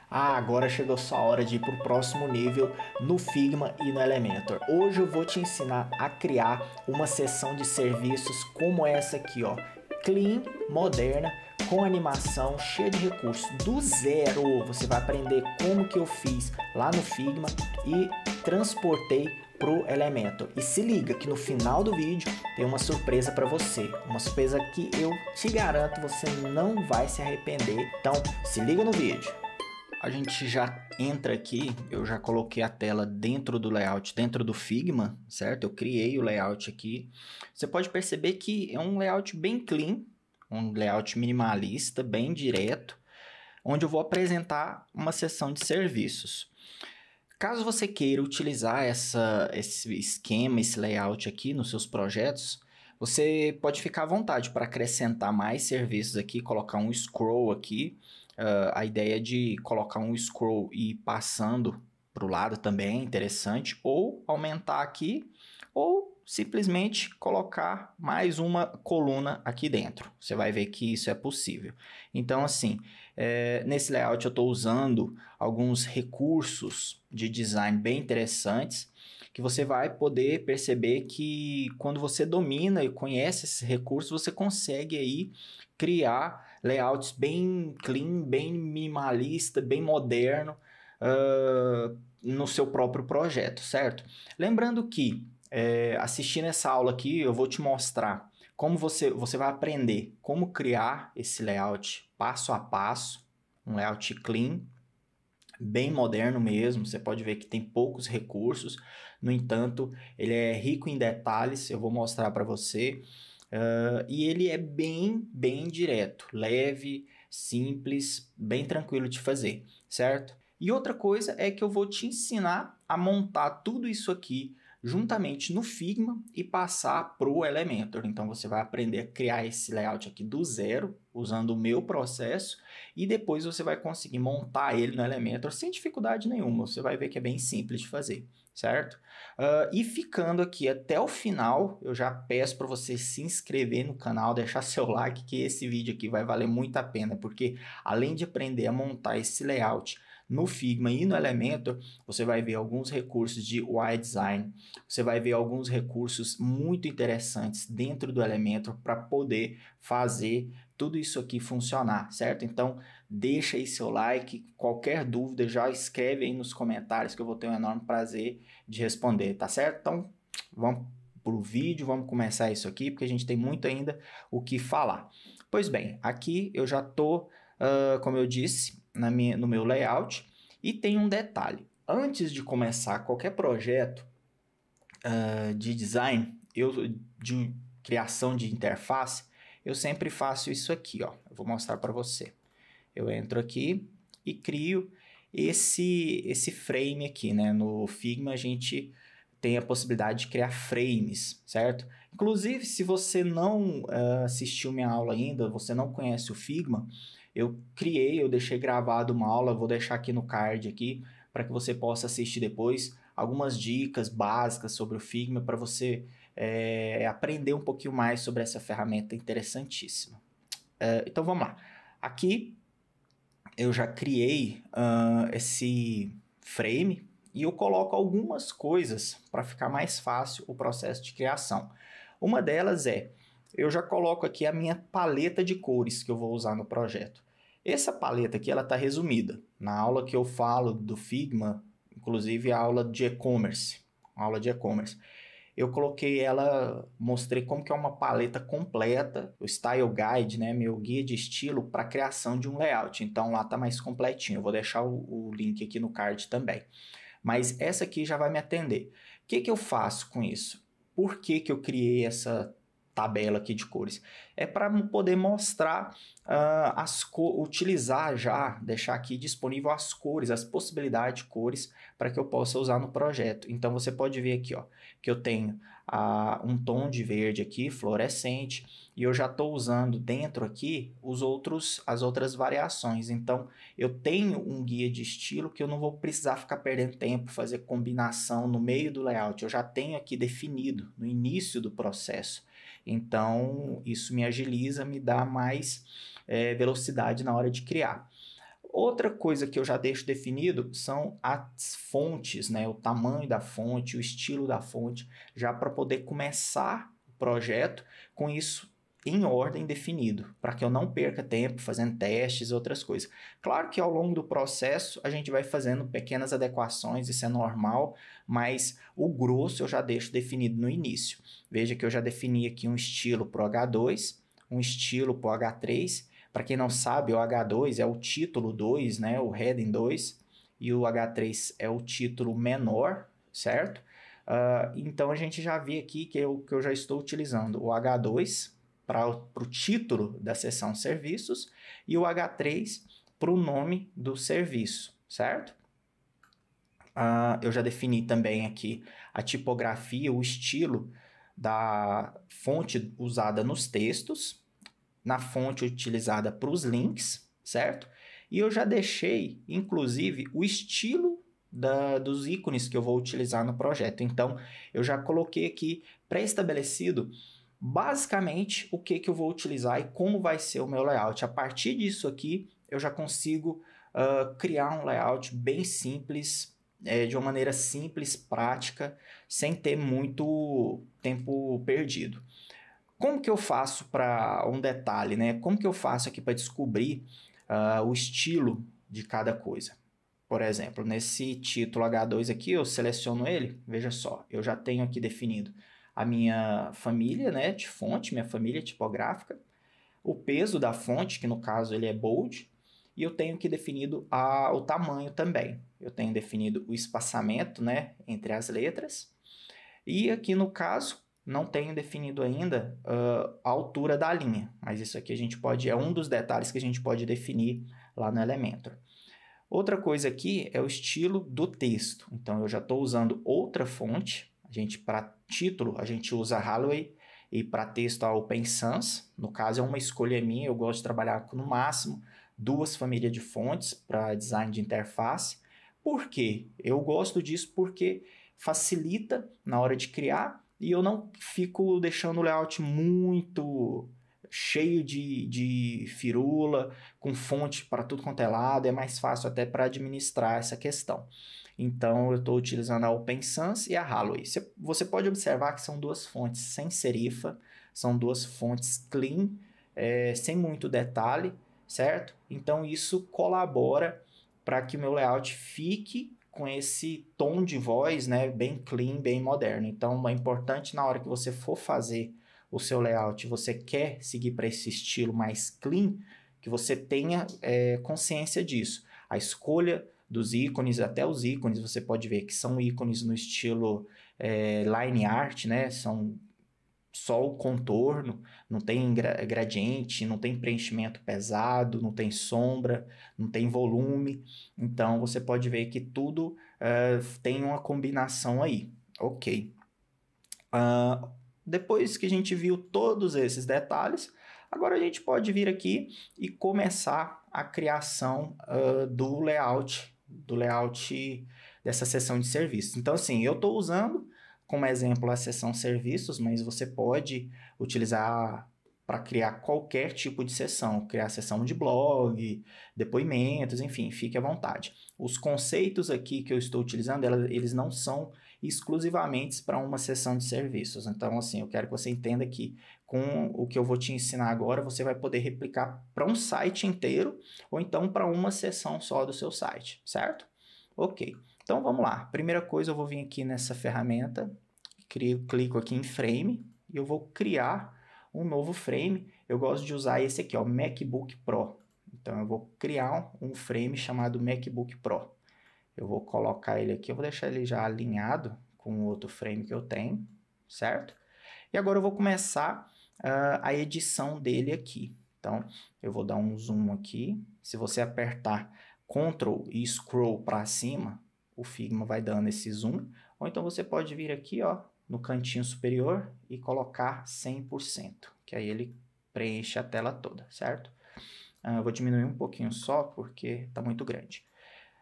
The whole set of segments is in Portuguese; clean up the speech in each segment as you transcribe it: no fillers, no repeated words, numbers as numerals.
Ah, agora chegou sua hora de ir para o próximo nível no Figma e no Elementor. Hoje eu vou te ensinar a criar uma seção de serviços como essa aqui, ó, clean, moderna, com animação, cheia de recursos, do zero. Você vai aprender como que eu fiz lá no Figma e transportei pro Elementor. E se liga que no final do vídeo tem uma surpresa para você, uma surpresa que eu te garanto você não vai se arrepender. Então, se liga no vídeo. A gente já entra aqui, eu já coloquei a tela dentro do layout, dentro do Figma, certo? Eu criei o layout aqui. Você pode perceber que é um layout bem clean, um layout minimalista, bem direto, onde eu vou apresentar uma seção de serviços. Caso você queira utilizar esse esquema, esse layout aqui nos seus projetos, você pode ficar à vontade para acrescentar mais serviços aqui, colocar um scroll aqui. A ideia de colocar um scroll e ir passando para o lado também é interessante, ou aumentar aqui, ou simplesmente colocar mais uma coluna aqui dentro. Você vai ver que isso é possível. Então, assim, nesse layout eu estou usando alguns recursos de design bem interessantes, que você vai poder perceber que quando você domina e conhece esses recursos, você consegue aí criar layouts bem clean, bem minimalista, bem moderno no seu próprio projeto, certo? Lembrando que assistindo essa aula aqui, eu vou te mostrar como você vai aprender como criar esse layout passo a passo, um layout clean, bem moderno mesmo. Você pode ver que tem poucos recursos, no entanto, ele é rico em detalhes, eu vou mostrar para você. E ele é bem direto, leve, simples, bem tranquilo de fazer, certo? E outra coisa é que eu vou te ensinar a montar tudo isso aqui juntamente no Figma e passar para o Elementor. Então você vai aprender a criar esse layout aqui do zero, usando o meu processo, e depois você vai conseguir montar ele no Elementor sem dificuldade nenhuma. Você vai ver que é bem simples de fazer, certo? E ficando aqui até o final, eu já peço para você se inscrever no canal, deixar seu like, que esse vídeo aqui vai valer muito a pena, porque além de aprender a montar esse layout no Figma e no Elementor, você vai ver alguns recursos de UI Design, você vai ver alguns recursos muito interessantes dentro do Elementor para poder fazer tudo isso aqui funcionar, certo? Então, deixa aí seu like, qualquer dúvida já escreve aí nos comentários que eu vou ter um enorme prazer de responder, tá certo? Então, vamos pro vídeo, vamos começar isso aqui, porque a gente tem muito ainda o que falar. Pois bem, aqui eu já tô, como eu disse, no meu layout, e tem um detalhe. Antes de começar qualquer projeto de design, de criação de interface, eu sempre faço isso aqui, ó. Eu vou mostrar para você. Eu entro aqui e crio esse frame aqui, né? No Figma a gente tem a possibilidade de criar frames, certo? Inclusive, se você não assistiu minha aula ainda, você não conhece o Figma, eu deixei gravado uma aula, vou deixar aqui no card aqui, para que você possa assistir depois algumas dicas básicas sobre o Figma para você aprender um pouquinho mais sobre essa ferramenta interessantíssima. Então vamos lá. Aqui eu já criei esse frame e eu coloco algumas coisas para ficar mais fácil o processo de criação. Uma delas eu já coloco aqui a minha paleta de cores que eu vou usar no projeto. Essa paleta aqui ela está resumida. Na aula que eu falo do Figma, inclusive a aula de e-commerce, eu coloquei ela, mostrei como que é uma paleta completa, o Style Guide, né, meu guia de estilo para criação de um layout. Então lá tá mais completinho. Eu vou deixar o link aqui no card também. Mas essa aqui já vai me atender. O que eu faço com isso? Por que eu criei essa tabela aqui de cores? É para poder mostrar utilizar já, deixar aqui disponível as cores, as possibilidades de cores para que eu possa usar no projeto. Então você pode ver aqui, ó, que eu tenho um tom de verde aqui, fluorescente, e eu já estou usando dentro aqui as outras variações. Então eu tenho um guia de estilo que eu não vou precisar ficar perdendo tempo, fazer combinação no meio do layout. Eu já tenho aqui definido no início do processo. Então, isso me agiliza, me dá mais velocidade na hora de criar. Outra coisa que eu já deixo definido são as fontes, né? O tamanho da fonte, o estilo da fonte, já para poder começar o projeto com isso em ordem definido, para que eu não perca tempo fazendo testes e outras coisas. Claro que ao longo do processo a gente vai fazendo pequenas adequações, isso é normal, mas o grosso eu já deixo definido no início. Veja que eu já defini aqui um estilo para o H2, um estilo para o H3. Para quem não sabe, o H2 é o título 2, né, o heading 2, e o H3 é o título menor, certo? Então a gente já vê aqui que eu já estou utilizando o H2 para o título da seção serviços e o H3 para o nome do serviço, certo? Eu já defini também aqui a tipografia, o estilo da fonte usada nos textos, na fonte utilizada para os links, certo? E eu já deixei, inclusive, o estilo dos ícones que eu vou utilizar no projeto. Então, eu já coloquei aqui pré-estabelecido basicamente o que eu vou utilizar e como vai ser o meu layout. A partir disso aqui, eu já consigo criar um layout bem simples, de uma maneira simples, prática, sem ter muito tempo perdido. Como que eu faço para um detalhe, né? Como que eu faço aqui para descobrir o estilo de cada coisa? Por exemplo, nesse título H2 aqui, eu seleciono ele, veja só, eu já tenho aqui definido a minha família, né, de fonte, minha família tipográfica, o peso da fonte, que no caso ele é bold, e eu tenho aqui definido o tamanho também. Eu tenho definido o espaçamento, né, entre as letras, e aqui no caso não tenho definido ainda a altura da linha, mas isso aqui é um dos detalhes que a gente pode definir lá no Elementor. Outra coisa aqui é o estilo do texto. Então eu já estou usando outra fonte. Para título a gente usa Holloway e para texto a Open Sans. No caso é uma escolha minha, eu gosto de trabalhar com no máximo 2 famílias de fontes para design de interface. Por quê? Eu gosto disso porque facilita na hora de criar e eu não fico deixando o layout muito cheio de firula, com fonte para tudo quanto é lado, é mais fácil até para administrar essa questão. Então eu estou utilizando a Open Sans e a Holloway. Você pode observar que são 2 fontes sem serifa, são 2 fontes clean, sem muito detalhe, certo? Então isso colabora para que o meu layout fique com esse tom de voz, né, bem clean, bem moderno. Então é importante na hora que você for fazer o seu layout, você quer seguir para esse estilo mais clean, que você tenha consciência disso. A escolha dos ícones, até os ícones, você pode ver que são ícones no estilo line art, né? São só o contorno, não tem gradiente, não tem preenchimento pesado, não tem sombra, não tem volume. Então você pode ver que tudo tem uma combinação aí. Ok. Depois que a gente viu todos esses detalhes, agora a gente pode vir aqui e começar a criação do layout dessa seção de serviços. Então, assim, eu estou usando como exemplo a seção serviços, mas você pode utilizar para criar qualquer tipo de seção, criar seção de blog, depoimentos, enfim, fique à vontade. Os conceitos aqui que eu estou utilizando, eles não são exclusivamente para uma seção de serviços. Então, assim, eu quero que você entenda que com o que eu vou te ensinar agora, você vai poder replicar para um site inteiro ou então para uma seção só do seu site, certo? Ok, então vamos lá. Primeira coisa, eu vou vir aqui nessa ferramenta, clico aqui em Frame e eu vou criar um novo frame. Eu gosto de usar esse aqui, ó, MacBook Pro. Então, eu vou criar um frame chamado MacBook Pro. Eu vou colocar ele aqui, eu vou deixar ele já alinhado com o outro frame que eu tenho, certo? E agora eu vou começar a edição dele aqui. Então, eu vou dar um zoom aqui. Se você apertar Ctrl e Scroll para cima, o Figma vai dando esse zoom. Ou então você pode vir aqui, ó, no cantinho superior e colocar 100%, que aí ele preenche a tela toda, certo? Eu vou diminuir um pouquinho só, porque está muito grande.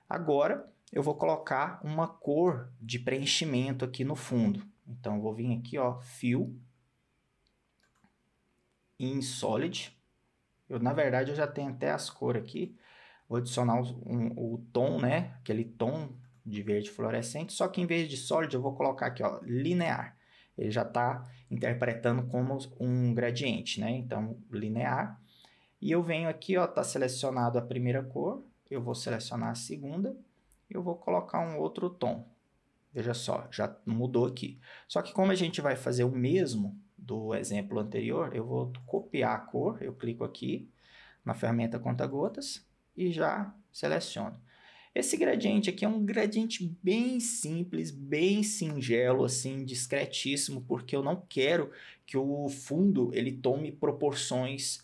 Agora, eu vou colocar uma cor de preenchimento aqui no fundo. Então, eu vou vir aqui, ó, Fill, in Solid. Na verdade, eu já tenho até as cores aqui, Vou adicionar o tom, né? Aquele tom de verde fluorescente, só que em vez de sólido eu vou colocar aqui, ó, linear. Ele já está interpretando como um gradiente, né? Então, linear. E eu venho aqui, ó, tá selecionado a primeira cor, eu vou selecionar a segunda, eu vou colocar um outro tom. Veja só, já mudou aqui. Só que como a gente vai fazer o mesmo do exemplo anterior, eu vou copiar a cor, eu clico aqui na ferramenta conta-gotas e já seleciono. Esse gradiente aqui é um gradiente bem simples, bem singelo, assim, discretíssimo, porque eu não quero que o fundo ele tome proporções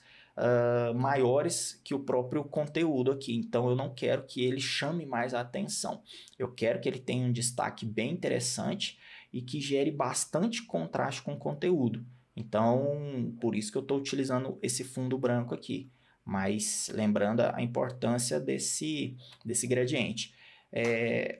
maiores que o próprio conteúdo aqui. Então, eu não quero que ele chame mais a atenção. Eu quero que ele tenha um destaque bem interessante e que gere bastante contraste com o conteúdo. Então, por isso que eu estou utilizando esse fundo branco aqui. Mas lembrando a importância desse gradiente.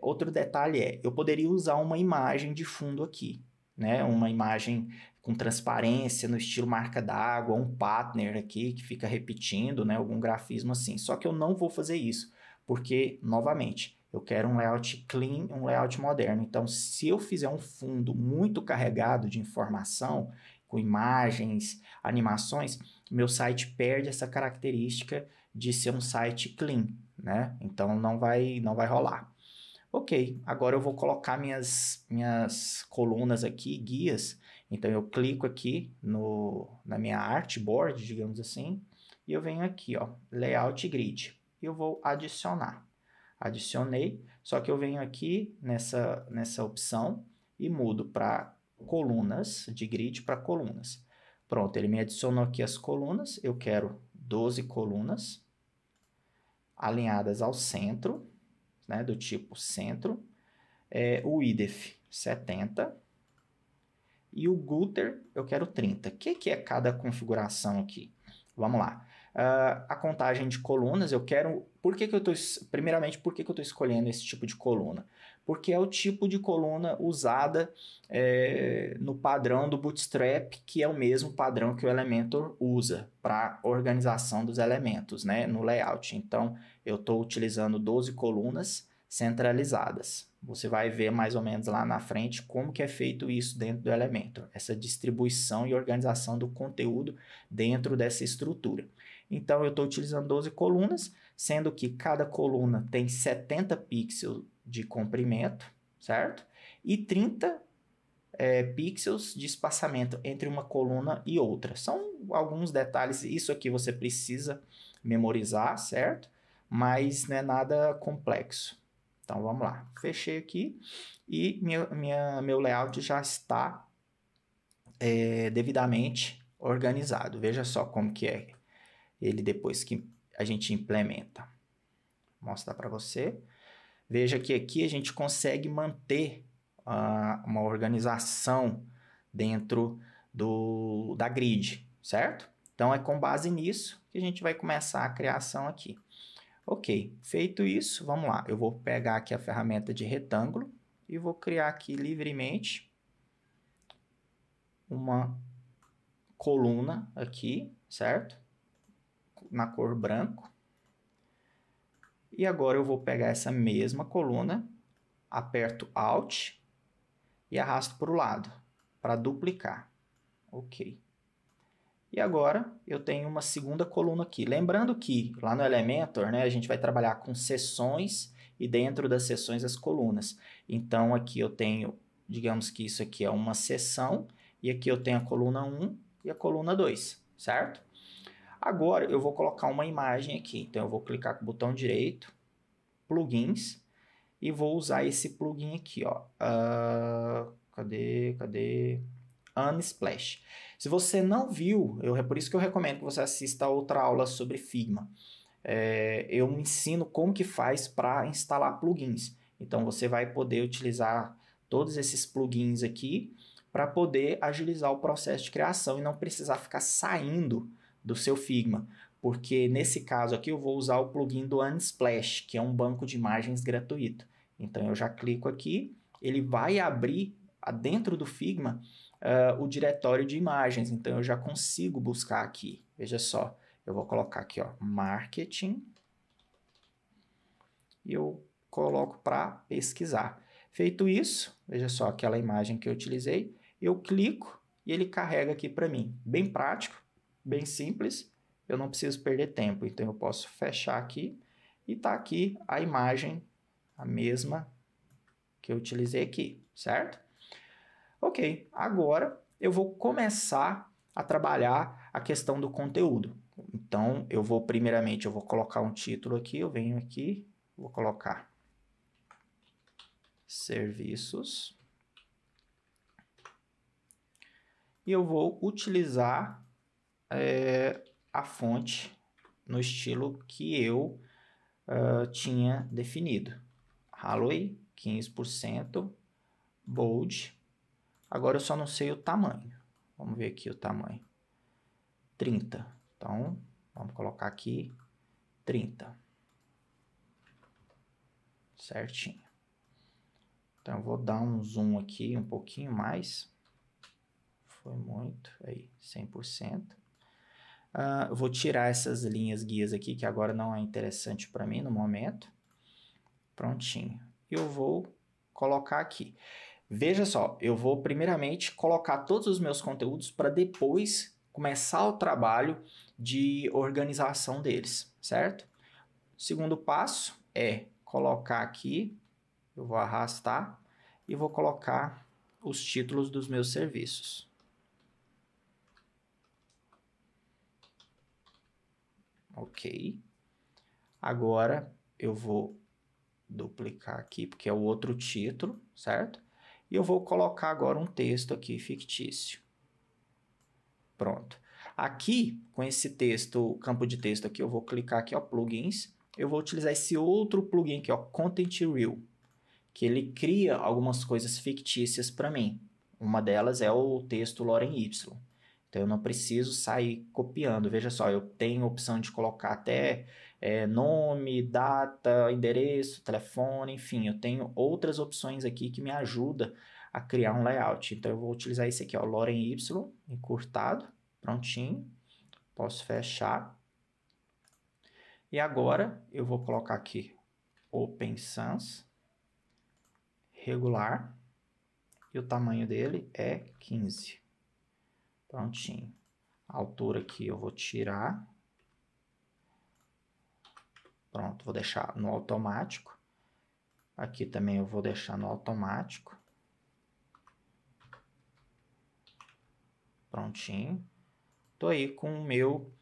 Outro detalhe eu poderia usar uma imagem de fundo aqui, né? Uma imagem com transparência no estilo marca d'água, um pattern aqui que fica repetindo, né? Algum grafismo assim. Só que eu não vou fazer isso, porque, novamente, eu quero um layout clean, um layout moderno. Então, se eu fizer um fundo muito carregado de informação, com imagens, animações, meu site perde essa característica de ser um site clean, né? Então não vai rolar. Ok, agora eu vou colocar minhas colunas aqui, guias. Então eu clico aqui na minha artboard, digamos assim, e eu venho aqui, ó, layout grid. E eu vou adicionar. Adicionei, só que eu venho aqui nessa opção e mudo para colunas, de grid para colunas. Pronto, ele me adicionou aqui as colunas. Eu quero 12 colunas alinhadas ao centro, né, do tipo centro. O width 70 e o gutter eu quero 30. O que é cada configuração aqui? Vamos lá. A contagem de colunas, eu quero... Primeiramente, por que eu estou escolhendo esse tipo de coluna? Porque é o tipo de coluna usada no padrão do Bootstrap, que é o mesmo padrão que o Elementor usa para organização dos elementos, né, no layout. Então, eu estou utilizando 12 colunas centralizadas. Você vai ver mais ou menos lá na frente como que é feito isso dentro do Elementor, essa distribuição e organização do conteúdo dentro dessa estrutura. Então, eu estou utilizando 12 colunas, sendo que cada coluna tem 70 pixels de comprimento, certo? E 30 pixels de espaçamento entre uma coluna e outra. São alguns detalhes, isso aqui você precisa memorizar, certo? Mas não é nada complexo. Então, vamos lá. Fechei aqui e meu layout já está devidamente organizado. Veja só como que é ele depois que a gente implementa. Vou mostrar para você. Veja que aqui a gente consegue manter uma organização dentro da grid, certo? Então, é com base nisso que a gente vai começar a criação aqui. Ok, feito isso, vamos lá. Eu vou pegar aqui a ferramenta de retângulo e vou criar aqui livremente uma coluna aqui, certo? Na cor branco. E agora eu vou pegar essa mesma coluna, aperto Alt e arrasto para o lado, para duplicar. Ok. E agora eu tenho uma segunda coluna aqui. Lembrando que lá no Elementor, né, a gente vai trabalhar com seções e dentro das seções as colunas. Então aqui eu tenho, digamos que isso aqui é uma seção e aqui eu tenho a coluna 1 e a coluna 2, certo? Agora eu vou colocar uma imagem aqui. Então eu vou clicar com o botão direito, plugins, e vou usar esse plugin aqui, ó. Cadê? Unsplash. Se você não viu, por isso que eu recomendo que você assista a outra aula sobre Figma. Eu ensino como que faz para instalar plugins. Então você vai poder utilizar todos esses plugins aqui para poder agilizar o processo de criação e não precisar ficar saindo do seu Figma. Porque nesse caso aqui eu vou usar o plugin do Unsplash, que é um banco de imagens gratuito. Então eu já clico aqui, ele vai abrir dentro do Figma o diretório de imagens. Então eu já consigo buscar aqui. Veja só, eu vou colocar aqui, ó, marketing e eu coloco para pesquisar. Feito isso, veja só aquela imagem que eu utilizei, eu clico e ele carrega aqui para mim. Bem prático, bem simples, eu não preciso perder tempo, então eu posso fechar aqui e tá aqui a imagem, a mesma que eu utilizei aqui, certo? Ok, agora eu vou começar a trabalhar a questão do conteúdo. Então, primeiramente, eu vou colocar um título aqui, eu venho aqui, vou colocar serviços. E eu vou utilizar a fonte no estilo que eu tinha definido. Hallway, 15%, bold. Agora eu só não sei o tamanho. Vamos ver aqui o tamanho. 30. Então, vamos colocar aqui 30. Certinho. Então, eu vou dar um zoom aqui um pouquinho mais. Foi muito. Aí, 100%. Eu vou tirar essas linhas guias aqui, que agora não é interessante para mim no momento. Prontinho. Eu vou colocar aqui. Veja só, eu vou primeiramente colocar todos os meus conteúdos para depois começar o trabalho de organização deles, certo? O segundo passo é colocar aqui, eu vou arrastar e vou colocar os títulos dos meus serviços. Ok. Agora eu vou duplicar aqui, porque é o outro título, certo? E eu vou colocar agora um texto aqui fictício. Pronto. Aqui, com esse texto, campo de texto aqui, eu vou clicar aqui, ó, plugins. Eu vou utilizar esse outro plugin aqui, ó, Content Real, que ele cria algumas coisas fictícias para mim. Uma delas é o texto Lorem Y. Então, eu não preciso sair copiando. Veja só, eu tenho a opção de colocar até nome, data, endereço, telefone, enfim. Eu tenho outras opções aqui que me ajudam a criar um layout. Então, eu vou utilizar esse aqui, ó, Lorem Y, encurtado, prontinho. Posso fechar. E agora, eu vou colocar aqui Open Sans, regular, e o tamanho dele é 15. Prontinho. A altura aqui eu vou tirar. Pronto, vou deixar no automático. Aqui também eu vou deixar no automático. Prontinho. Tô aí com o meu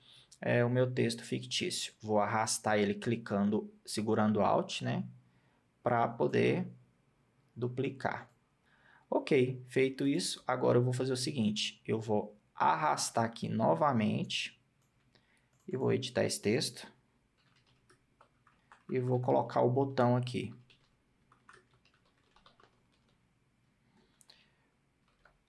texto fictício. Vou arrastar ele clicando, segurando Alt, né? Para poder duplicar. Ok, feito isso, agora eu vou fazer o seguinte. Eu vou arrastar aqui novamente e vou editar esse texto e vou colocar o botão aqui.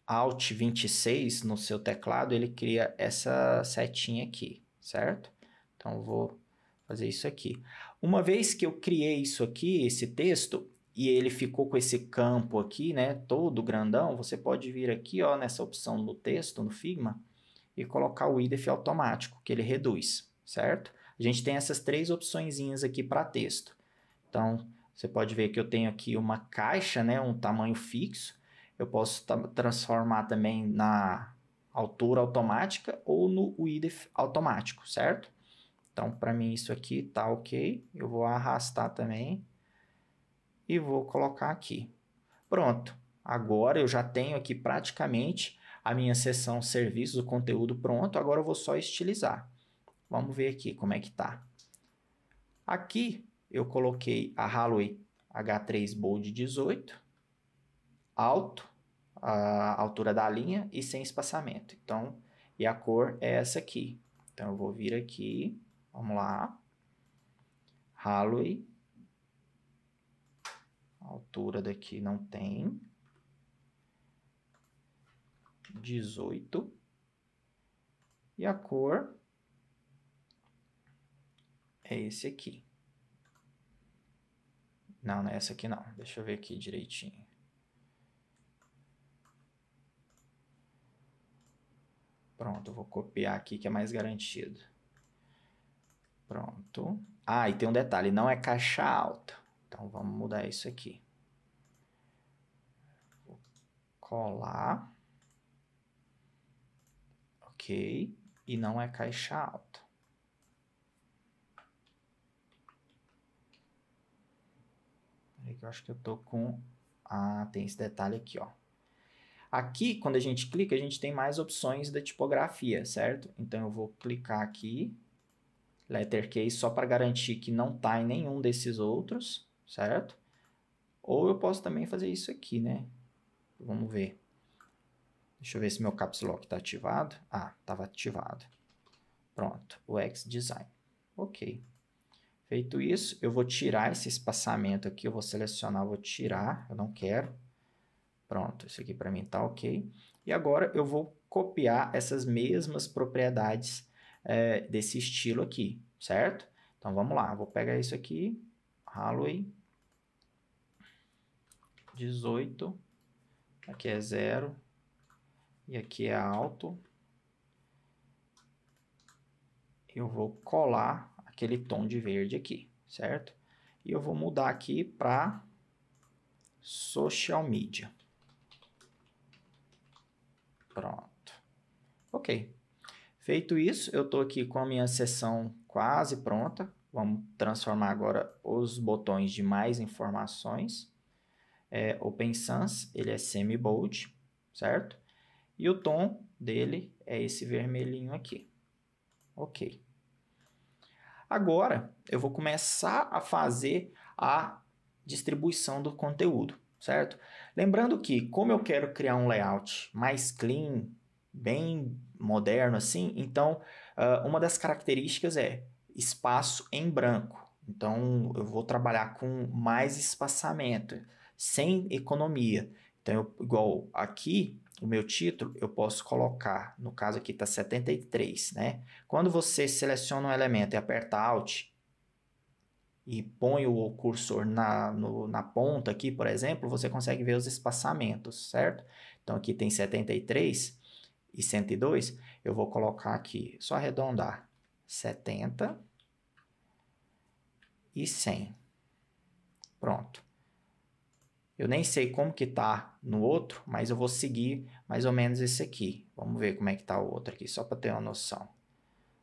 Alt 26 no seu teclado, ele cria essa setinha aqui, certo? Então, eu vou fazer isso aqui. Uma vez que eu criei isso aqui, esse texto, e ele ficou com esse campo aqui, né, todo grandão, você pode vir aqui, ó, nessa opção do texto, no Figma, e colocar o IDEF automático, que ele reduz, certo? A gente tem essas três opçõezinhas aqui para texto. Então, você pode ver que eu tenho aqui uma caixa, né, um tamanho fixo. Eu posso transformar também na altura automática ou no width automático, certo? Então, para mim isso aqui tá ok. Eu vou arrastar também e vou colocar aqui. Pronto. Agora eu já tenho aqui praticamente a minha seção serviços, o conteúdo pronto. Agora eu vou só estilizar. Vamos ver aqui como é que tá. Aqui eu coloquei a Hallway H3 Bold 18, alto, a altura da linha e sem espaçamento. Então, e a cor é essa aqui. Então, eu vou vir aqui, vamos lá, Hallway, a altura daqui não tem, 18, e a cor é esse aqui. Não, não é essa aqui não. Deixa eu ver aqui direitinho. Pronto, eu vou copiar aqui que é mais garantido. Pronto. Ah, e tem um detalhe, não é caixa alta. Então, vamos mudar isso aqui. Vou colar. Ok. E não é caixa alta. Eu acho que eu tô com... Ah, tem esse detalhe aqui, ó. Aqui, quando a gente clica, a gente tem mais opções da tipografia, certo? Então, eu vou clicar aqui, Lettercase, só para garantir que não tá em nenhum desses outros, certo? Ou eu posso também fazer isso aqui, né? Vamos ver. Deixa eu ver se meu Caps Lock está ativado. Ah, estava ativado. Pronto, o X-Design. Ok. Feito isso, eu vou tirar esse espaçamento aqui, eu vou selecionar, vou tirar, eu não quero. Pronto, isso aqui para mim tá ok. E agora eu vou copiar essas mesmas propriedades desse estilo aqui, certo? Então vamos lá, vou pegar isso aqui, Halloween 18, aqui é 0 e aqui é alto. Eu vou colar aquele tom de verde aqui, certo? E eu vou mudar aqui para social media. Pronto. Ok. Feito isso, eu estou aqui com a minha seção quase pronta. Vamos transformar agora os botões de mais informações. Open Sans, ele é semi-bold, certo? E o tom dele é esse vermelhinho aqui. Ok. Agora, eu vou começar a fazer a distribuição do conteúdo, certo? Lembrando que, como eu quero criar um layout mais clean, bem moderno assim, então, uma das características é espaço em branco. Então, eu vou trabalhar com mais espaçamento, sem economia. Então, igual aqui, o meu título, eu posso colocar, no caso aqui está 73, né? Quando você seleciona um elemento e aperta Alt e põe o cursor na ponta aqui, por exemplo, você consegue ver os espaçamentos, certo? Então aqui tem 73 e 102, eu vou colocar aqui, só arredondar, 70 e 100. Pronto. Eu nem sei como que tá no outro, mas eu vou seguir mais ou menos esse aqui. Vamos ver como é que tá o outro aqui, só para ter uma noção.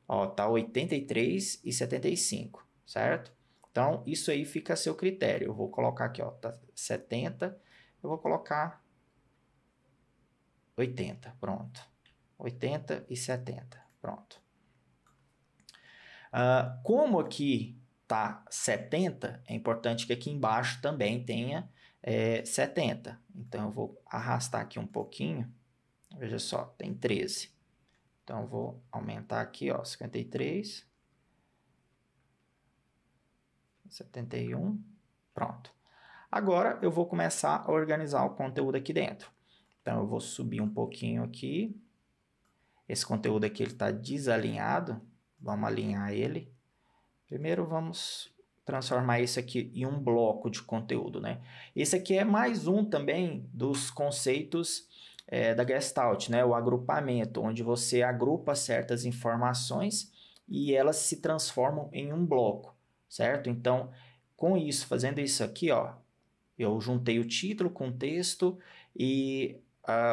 Ó, tá 83 e 75, certo? Então, isso aí fica a seu critério. Eu vou colocar aqui, ó, tá 70, eu vou colocar 80, pronto. 80 e 70, pronto. Como aqui tá 70, é importante que aqui embaixo também tenha 70. Então, eu vou arrastar aqui um pouquinho. Veja só, tem 13. Então, eu vou aumentar aqui, ó, 53, 71, pronto. Agora, eu vou começar a organizar o conteúdo aqui dentro. Então, eu vou subir um pouquinho aqui. Esse conteúdo aqui está desalinhado. Vamos alinhar ele. Primeiro, vamos transformar isso aqui em um bloco de conteúdo, né? Esse aqui é mais um também dos conceitos da Gestalt, né? O agrupamento, onde você agrupa certas informações e elas se transformam em um bloco, certo? Então, com isso, fazendo isso aqui, ó, eu juntei o título com o texto e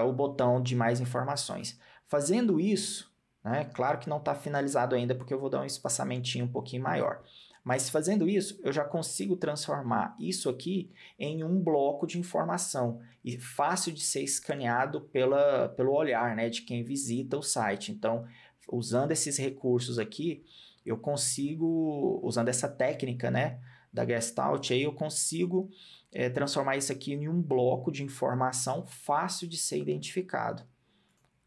o botão de mais informações. Fazendo isso, né, claro que não está finalizado ainda porque eu vou dar um espaçamentinho um pouquinho maior. Mas fazendo isso, eu já consigo transformar isso aqui em um bloco de informação e fácil de ser escaneado pelo olhar, né, de quem visita o site. Então, usando esses recursos aqui, eu consigo, usando essa técnica, né, da Gestalt, aí eu consigo transformar isso aqui em um bloco de informação fácil de ser identificado.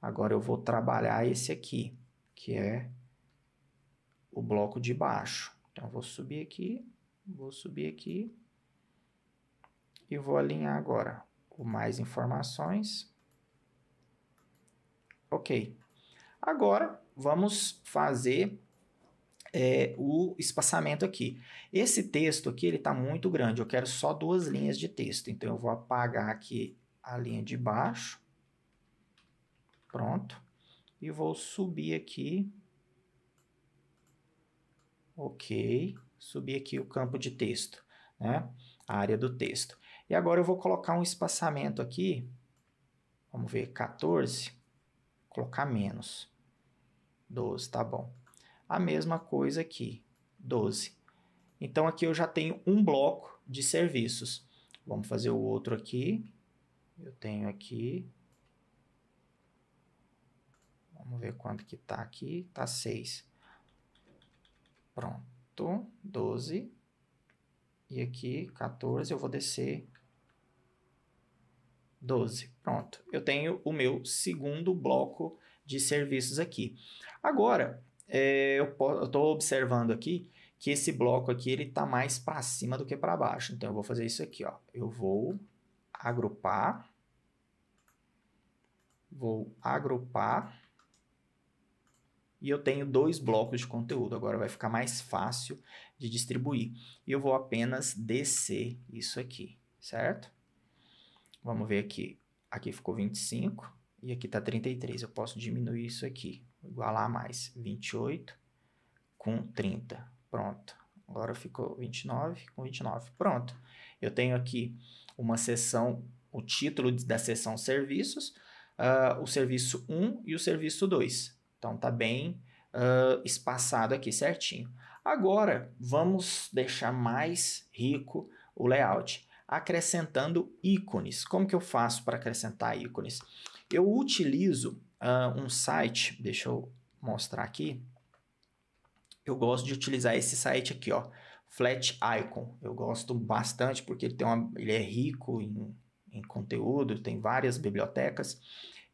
Agora eu vou trabalhar esse aqui, que é o bloco de baixo. Então, eu vou subir aqui e vou alinhar agora o mais informações. Ok. Agora, vamos fazer o espaçamento aqui. Esse texto aqui ele está muito grande, eu quero só 2 linhas de texto. Então, eu vou apagar aqui a linha de baixo. Pronto. E vou subir aqui. Ok. Subir aqui o campo de texto, né? a área do texto. E agora eu vou colocar um espaçamento aqui, vamos ver, 14, colocar menos, 12, tá bom. A mesma coisa aqui, 12. Então, aqui eu já tenho um bloco de serviços. Vamos fazer o outro aqui. Eu tenho aqui. Vamos ver quanto que tá aqui. Tá 6. Pronto. 12. E aqui, 14. Eu vou descer 12. Pronto. Eu tenho o meu segundo bloco de serviços aqui. Agora, eu estou observando aqui que esse bloco aqui ele está mais para cima do que para baixo. Então, eu vou fazer isso aqui, ó. Eu vou agrupar, e eu tenho 2 blocos de conteúdo. Agora vai ficar mais fácil de distribuir. E eu vou apenas descer isso aqui, certo? Vamos ver aqui. Aqui ficou 25 e aqui está 33. Eu posso diminuir isso aqui, igualar mais. 28 com 30. Pronto. Agora ficou 29 com 29. Pronto. Eu tenho aqui uma seção, o título da seção serviços, o serviço 1 e o serviço 2. Então, está bem espaçado aqui certinho. Agora, vamos deixar mais rico o layout, acrescentando ícones. Como que eu faço para acrescentar ícones? Eu utilizo um site, deixa eu mostrar aqui. Eu gosto de utilizar esse site aqui, ó, Flat Icon. Eu gosto bastante porque ele é rico em conteúdo, tem várias bibliotecas.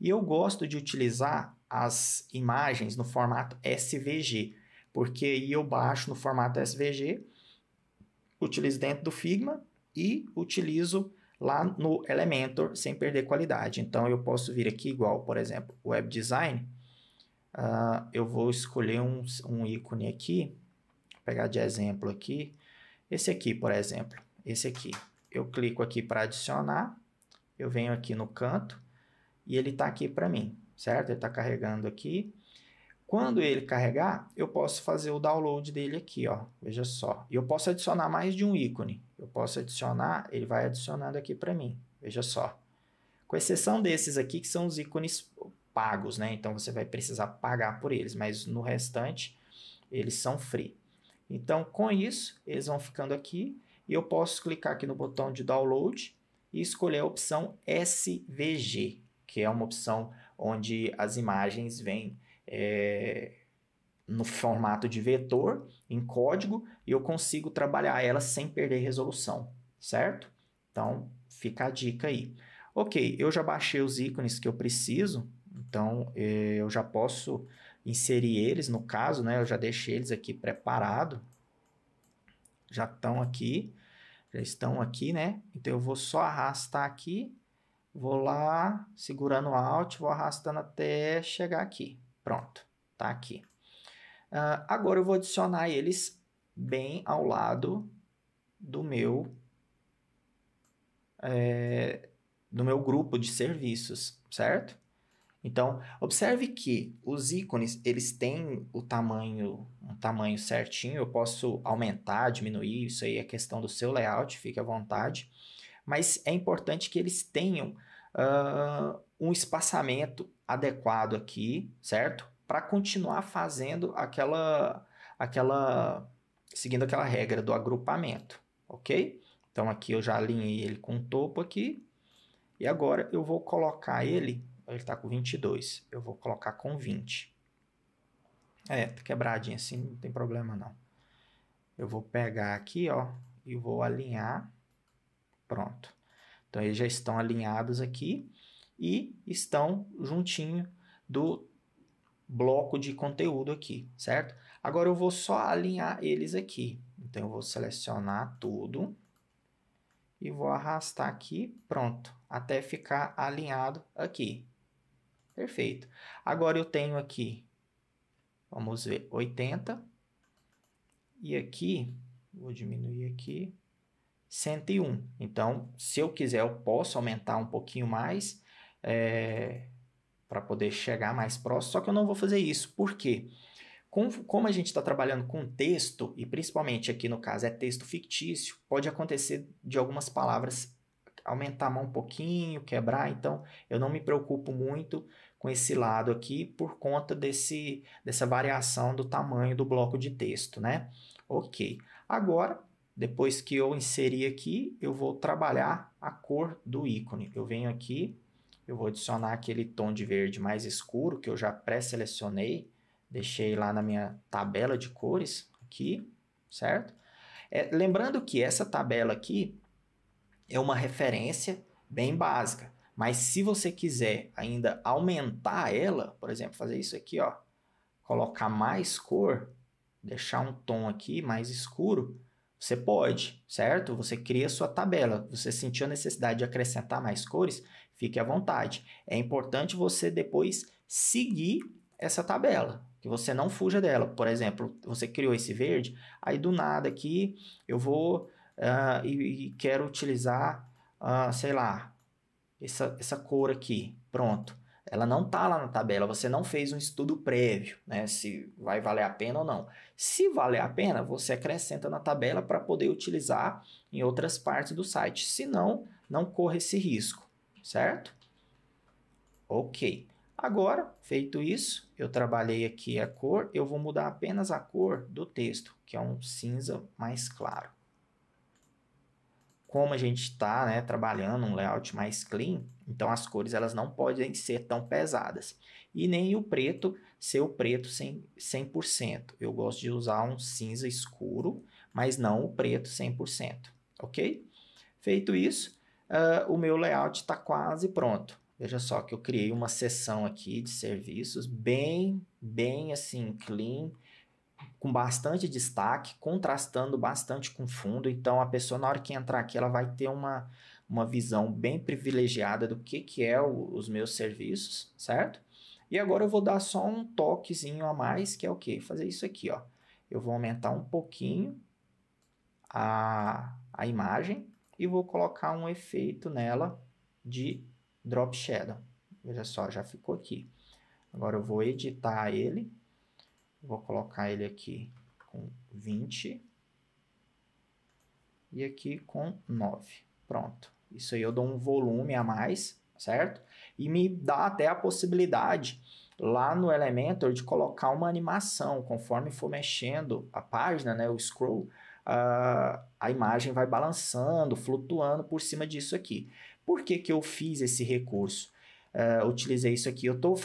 E eu gosto de utilizar as imagens no formato SVG, porque aí eu baixo no formato SVG, utilizo dentro do Figma e utilizo lá no Elementor sem perder qualidade. Então, eu posso vir aqui igual, por exemplo, Web Design. Eu vou escolher um ícone aqui, vou pegar de exemplo aqui, esse aqui, por exemplo, esse aqui. Eu clico aqui para adicionar, eu venho aqui no canto e ele está aqui para mim, certo? Ele está carregando aqui. Quando ele carregar, eu posso fazer o download dele aqui, ó, veja só. E eu posso adicionar mais de um ícone. Eu posso adicionar, ele vai adicionando aqui para mim, veja só. Com exceção desses aqui, que são os ícones pagos, né? Então, você vai precisar pagar por eles, mas no restante, eles são free. Então, com isso, eles vão ficando aqui e eu posso clicar aqui no botão de download e escolher a opção SVG, que é uma opção onde as imagens vêm no formato de vetor, em código, e eu consigo trabalhar elas sem perder resolução, certo? Então, fica a dica aí. Ok, eu já baixei os ícones que eu preciso, então eu já posso inserir eles, no caso, né? Eu já deixei eles aqui preparados, já estão aqui, né? Então eu vou só arrastar aqui, vou lá, segurando o Alt, vou arrastando até chegar aqui. Pronto, tá aqui. Agora eu vou adicionar eles bem ao lado do meu grupo de serviços, certo? Então, observe que os ícones, eles têm um tamanho certinho, eu posso aumentar, diminuir, isso aí é questão do seu layout, fique à vontade, mas é importante que eles tenham um espaçamento adequado aqui, certo? Para continuar fazendo seguindo aquela regra do agrupamento, ok? Então, aqui eu já alinhei ele com o topo aqui, e agora eu vou colocar ele está com 22, eu vou colocar com 20. Tá quebradinho assim, não tem problema não. Eu vou pegar aqui, ó, e vou alinhar. Pronto. Então, eles já estão alinhados aqui e estão juntinho do bloco de conteúdo aqui, certo? Agora, eu vou só alinhar eles aqui. Então, eu vou selecionar tudo e vou arrastar aqui, pronto, até ficar alinhado aqui. Perfeito. Agora eu tenho aqui, vamos ver, 80. E aqui, vou diminuir aqui, 101. Então, se eu quiser, eu posso aumentar um pouquinho mais para poder chegar mais próximo. Só que eu não vou fazer isso. Por quê? Como a gente está trabalhando com texto, e principalmente aqui no caso é texto fictício, pode acontecer de algumas palavras aumentar a mão um pouquinho, quebrar, então eu não me preocupo muito com esse lado aqui por conta dessa variação do tamanho do bloco de texto, né? Ok. Agora, depois que eu inseri aqui, eu vou trabalhar a cor do ícone. Eu venho aqui, eu vou adicionar aquele tom de verde mais escuro que eu já pré-selecionei, deixei lá na minha tabela de cores aqui, certo? Lembrando que essa tabela aqui é uma referência bem básica, mas se você quiser ainda aumentar ela, por exemplo, fazer isso aqui, ó, colocar mais cor, deixar um tom aqui mais escuro, você pode, certo? Você cria a sua tabela. Você sentiu a necessidade de acrescentar mais cores? Fique à vontade. É importante você depois seguir essa tabela, que você não fuja dela. Por exemplo, você criou esse verde, aí do nada aqui eu vou e quero utilizar, sei lá, essa cor aqui. Pronto. Ela não está lá na tabela, você não fez um estudo prévio, né? Se vai valer a pena ou não. Se valer a pena, você acrescenta na tabela para poder utilizar em outras partes do site. Se não, não corra esse risco, certo? Ok. Agora, feito isso, eu trabalhei aqui a cor, eu vou mudar apenas a cor do texto, que é um cinza mais claro. Como a gente está, né, trabalhando um layout mais clean, então as cores elas não podem ser tão pesadas. E nem o preto ser o preto 100%. Eu gosto de usar um cinza escuro, mas não o preto 100%. Ok? Feito isso, o meu layout está quase pronto. Veja só que eu criei uma seção aqui de serviços bem assim, clean, com bastante destaque, contrastando bastante com fundo. Então, a pessoa, na hora que entrar aqui, ela vai ter uma visão bem privilegiada do que é os meus serviços, certo? E agora eu vou dar só um toquezinho a mais, que é o quê? Fazer isso aqui, ó. Eu vou aumentar um pouquinho a imagem e vou colocar um efeito nela de Drop Shadow. Veja só, já ficou aqui. Agora eu vou editar ele. Vou colocar ele aqui com 20 e aqui com 9. Pronto. Isso aí eu dou um volume a mais, certo? E me dá até a possibilidade lá no Elementor de colocar uma animação. Conforme for mexendo a página, né, o scroll, a imagem vai balançando, flutuando por cima disso aqui. Por que que eu fiz esse recurso? Utilizei isso aqui, eu estou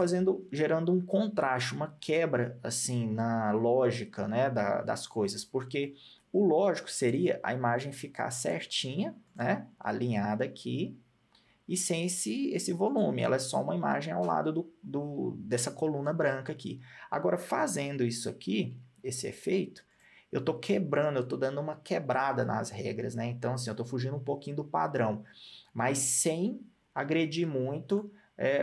gerando um contraste, uma quebra assim na lógica, né, das coisas, porque o lógico seria a imagem ficar certinha, né, alinhada aqui, e sem esse volume, ela é só uma imagem ao lado dessa coluna branca aqui. Agora, fazendo isso aqui, esse efeito, eu estou quebrando, eu estou dando uma quebrada nas regras, né, então assim, eu estou fugindo um pouquinho do padrão, mas sem agredir muito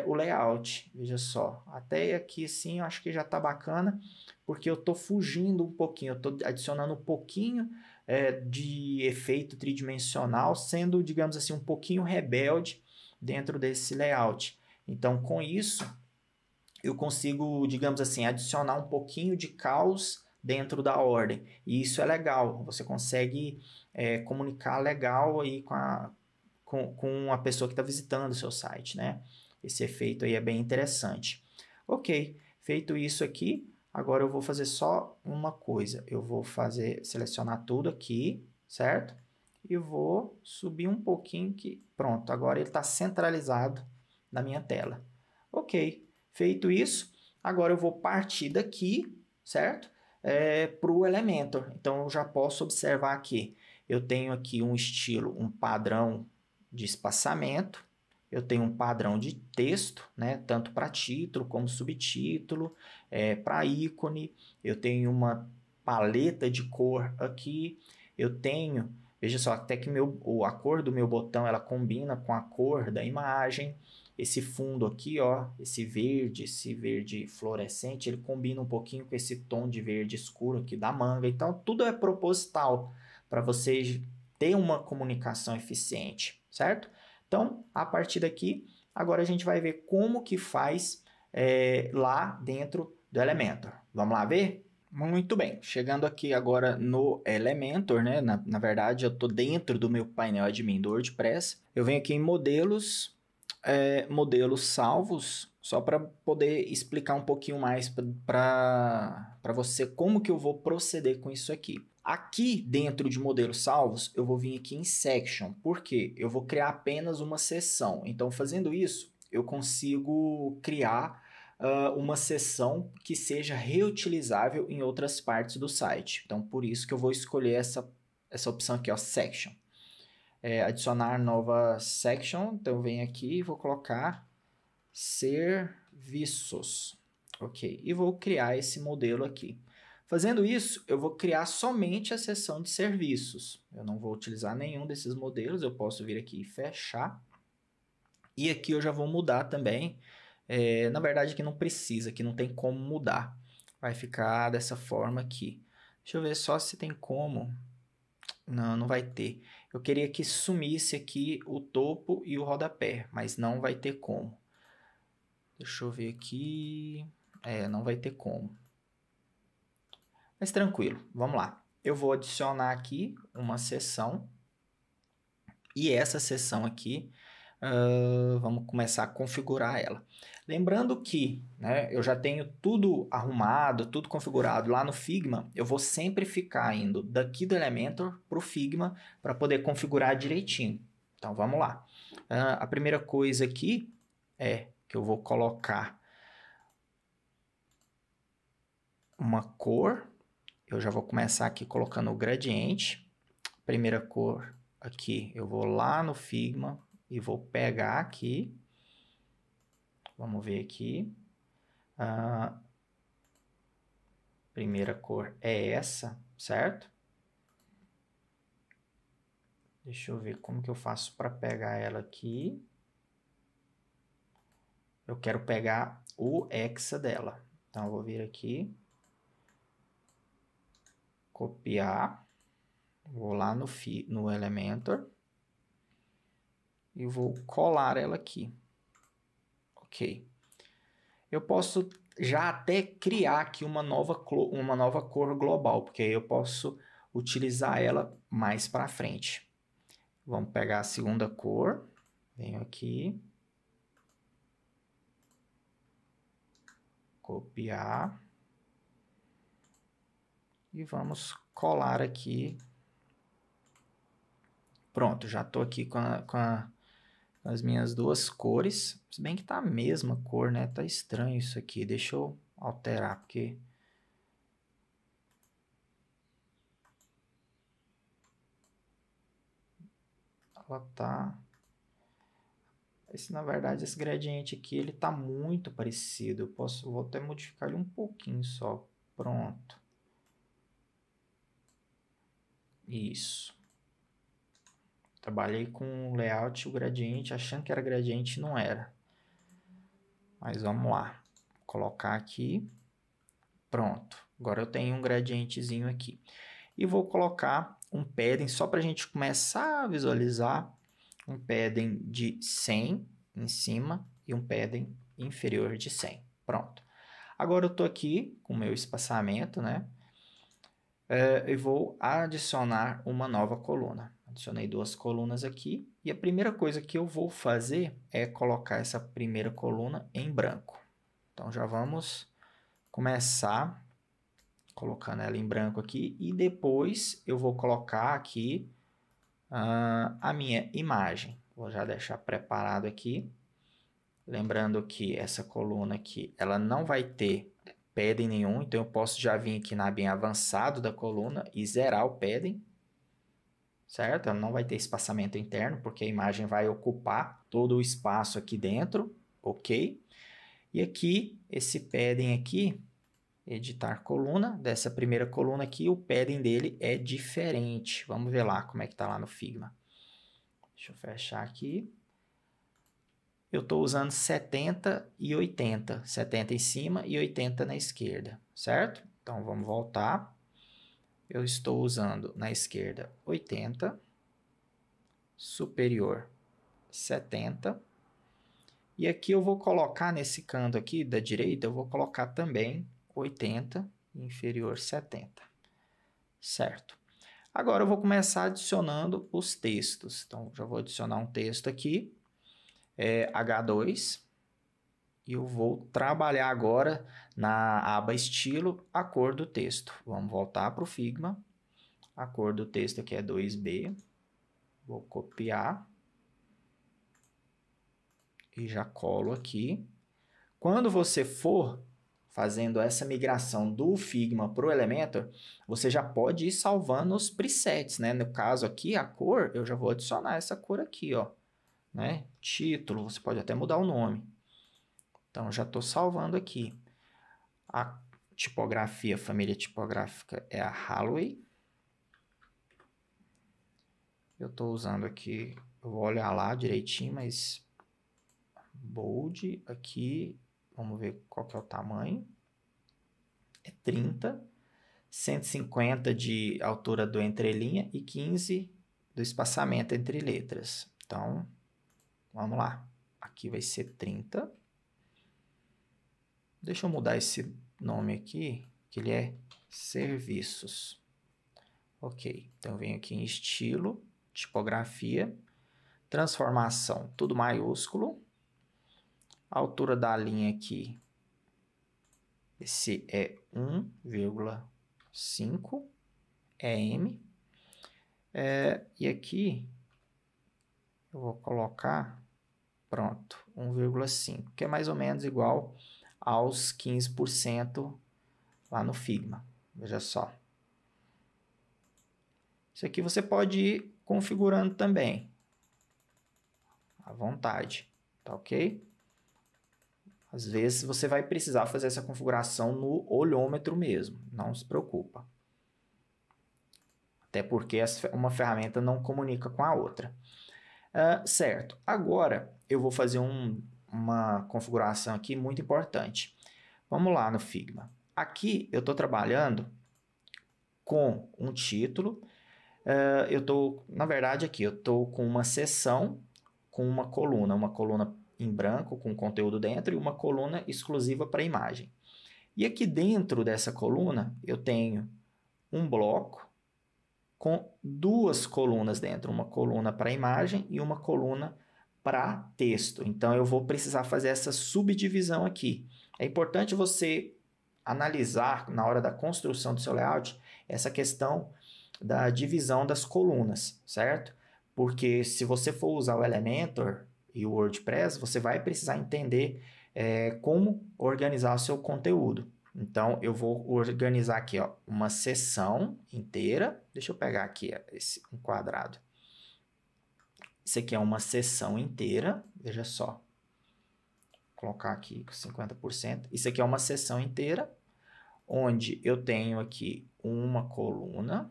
o layout. Veja só, até aqui assim eu acho que já está bacana, porque eu estou fugindo um pouquinho, eu estou adicionando um pouquinho de efeito tridimensional, sendo, digamos assim, um pouquinho rebelde dentro desse layout. Então, com isso, eu consigo, digamos assim, adicionar um pouquinho de caos dentro da ordem. E isso é legal, você consegue comunicar legal aí com a pessoa que está visitando o seu site, né? Esse efeito aí é bem interessante. Ok, feito isso aqui, agora eu vou fazer só uma coisa. Eu vou selecionar tudo aqui, certo? E vou subir um pouquinho que pronto, agora ele está centralizado na minha tela. Ok, feito isso, agora eu vou partir daqui, certo? Para o Elementor. Então eu já posso observar aqui. Eu tenho aqui um estilo, um padrão de espaçamento. Eu tenho um padrão de texto, né, tanto para título como subtítulo, para ícone. Eu tenho uma paleta de cor aqui. Eu tenho, veja só, até que a cor do meu botão ela combina com a cor da imagem. Esse fundo aqui, ó, esse verde fluorescente, ele combina um pouquinho com esse tom de verde escuro aqui da manga. Então, tudo é proposital para você ter uma comunicação eficiente, certo? Então, a partir daqui, agora a gente vai ver como que faz lá dentro do Elementor. Vamos lá ver? Muito bem, chegando aqui agora no Elementor, né? Na verdade, eu estou dentro do meu painel admin do WordPress. Eu venho aqui em modelos, modelos salvos, só para poder explicar um pouquinho mais para você como que eu vou proceder com isso aqui. Aqui dentro de modelos salvos, eu vou vir aqui em Section, porque eu vou criar apenas uma seção. Então, fazendo isso, eu consigo criar uma seção que seja reutilizável em outras partes do site. Então, por isso que eu vou escolher essa opção aqui, ó, Section. Adicionar nova section, então eu venho aqui e vou colocar serviços, ok? E vou criar esse modelo aqui. Fazendo isso, eu vou criar somente a seção de serviços. Eu não vou utilizar nenhum desses modelos, eu posso vir aqui e fechar. E aqui eu já vou mudar também. Na verdade, aqui não precisa, aqui não tem como mudar. Vai ficar dessa forma aqui. Deixa eu ver só se tem como. Não, não vai ter. Eu queria que sumisse aqui o topo e o rodapé, mas não vai ter como. Deixa eu ver aqui. Não vai ter como. Mas tranquilo, vamos lá. Eu vou adicionar aqui uma seção. E essa seção aqui, vamos começar a configurar ela. Lembrando que, né, eu já tenho tudo arrumado, tudo configurado lá no Figma, eu vou sempre ficar indo daqui do Elementor para o Figma para poder configurar direitinho. Então vamos lá. A primeira coisa aqui é que eu vou colocar uma cor. Eu já vou começar aqui colocando o gradiente. Primeira cor aqui, eu vou lá no Figma e vou pegar aqui. Vamos ver aqui. A primeira cor é essa, certo? Deixa eu ver como que eu faço para pegar ela aqui. Eu quero pegar o hexa dela. Então, eu vou vir aqui. Copiar. Vou lá no Elementor. E vou colar ela aqui. Ok. Eu posso já até criar aqui uma nova cor global, porque aí eu posso utilizar ela mais para frente. Vamos pegar a segunda cor, venho aqui, copiar e vamos colar aqui. Pronto, já estou aqui com as minhas duas cores, se bem que tá a mesma cor, né? Tá estranho isso aqui, deixa eu alterar, porque ela tá... na verdade, esse gradiente aqui, ele tá muito parecido. Vou até modificar ele um pouquinho só. Pronto. Isso. Trabalhei com o layout e o gradiente, achando que era gradiente, não era. Mas vamos lá. Vou colocar aqui. Pronto. Agora eu tenho um gradientezinho aqui. E vou colocar um padding só para a gente começar a visualizar. Um padding de 100 em cima e um padding inferior de 100. Pronto. Agora eu estou aqui com o meu espaçamento, né? E vou adicionar uma nova coluna. Adicionei duas colunas aqui. E a primeira coisa que eu vou fazer é colocar essa primeira coluna em branco. Então, já vamos começar colocando ela em branco aqui. E depois eu vou colocar aqui a minha imagem. Vou já deixar preparado aqui. Lembrando que essa coluna aqui, ela não vai ter padding nenhum, então eu posso já vir aqui na abinha avançado da coluna e zerar o padding, certo? Ela não vai ter espaçamento interno, porque a imagem vai ocupar todo o espaço aqui dentro, ok? E aqui, esse padding aqui, editar coluna, dessa primeira coluna aqui, o padding dele é diferente. Vamos ver lá como é que tá lá no Figma. Deixa eu fechar aqui. Eu estou usando 70 e 80, 70 em cima e 80 na esquerda, certo? Então, vamos voltar. Eu estou usando na esquerda 80, superior 70. E aqui eu vou colocar nesse canto aqui da direita, eu vou colocar também 80 inferior 70. Certo. Agora eu vou começar adicionando os textos. Então, já vou adicionar um texto aqui, H2, e eu vou trabalhar agora na aba estilo a cor do texto. Vamos voltar para o Figma. A cor do texto aqui é 2B. Vou copiar e já colo aqui. Quando você for fazendo essa migração do Figma para o Elementor, você já pode ir salvando os presets, né? No caso aqui, a cor, eu já vou adicionar essa cor aqui, ó, né? Título, você pode até mudar o nome. Então, já estou salvando aqui. A tipografia, família tipográfica é a Holloway. Eu estou usando aqui, eu vou olhar lá direitinho, mas bold aqui, vamos ver qual que é o tamanho. É 30, 150 de altura do entrelinha e 15 do espaçamento entre letras. Então, vamos lá. Aqui vai ser 30. Deixa eu mudar esse nome aqui, que ele é serviços. Ok, então eu venho aqui em estilo, tipografia, transformação, tudo maiúsculo. A altura da linha aqui, esse é 1,5 em. E aqui eu vou colocar, pronto, 1,5, que é mais ou menos igual aos 15% lá no Figma. Veja só. Isso aqui você pode ir configurando também, à vontade, tá ok? Às vezes você vai precisar fazer essa configuração no olhômetro mesmo, não se preocupa. Até porque uma ferramenta não comunica com a outra. Certo, agora eu vou fazer uma configuração aqui muito importante. Vamos lá no Figma. Aqui eu estou trabalhando com um título. Na verdade aqui eu estou com uma seção com uma coluna em branco com conteúdo dentro e uma coluna exclusiva para imagem. E aqui dentro dessa coluna eu tenho um bloco com duas colunas dentro, uma coluna para imagem e uma coluna para texto. Então eu vou precisar fazer essa subdivisão aqui. É importante você analisar na hora da construção do seu layout essa questão da divisão das colunas, certo? Porque se você for usar o Elementor e o WordPress, você vai precisar entender como organizar o seu conteúdo. Então, eu vou organizar aqui, ó, uma seção inteira. Deixa eu pegar aqui um quadrado. Isso aqui é uma seção inteira, veja só. Vou colocar aqui com 50%. Isso aqui é uma seção inteira, onde eu tenho aqui uma coluna.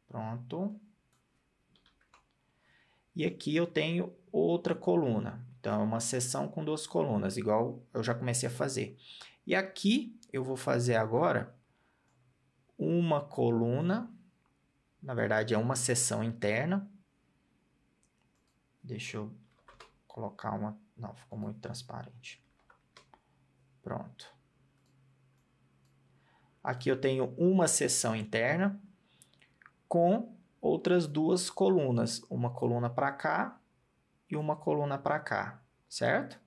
Pronto. E aqui eu tenho outra coluna. Então, é uma seção com duas colunas, igual eu já comecei a fazer. E aqui eu vou fazer agora uma coluna. Na verdade, é uma seção interna. Deixa eu colocar uma... Não, ficou muito transparente. Pronto. Aqui eu tenho uma seção interna com outras duas colunas. Uma coluna para cá e uma coluna para cá, certo?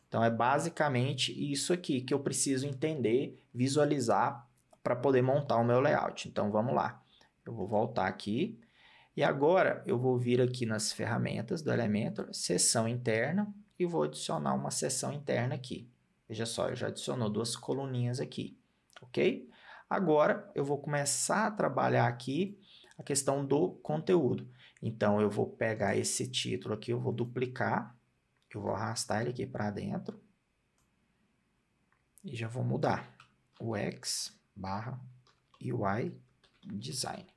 Então, é basicamente isso aqui que eu preciso entender, visualizar para poder montar o meu layout. Então, vamos lá. Eu vou voltar aqui e agora eu vou vir aqui nas ferramentas do Elementor, seção interna, e vou adicionar uma seção interna aqui. Veja só, eu já adicionou duas coluninhas aqui, ok? Agora, eu vou começar a trabalhar aqui a questão do conteúdo. Então, eu vou pegar esse título aqui, eu vou duplicar, eu vou arrastar ele aqui para dentro e já vou mudar o X/UI Design.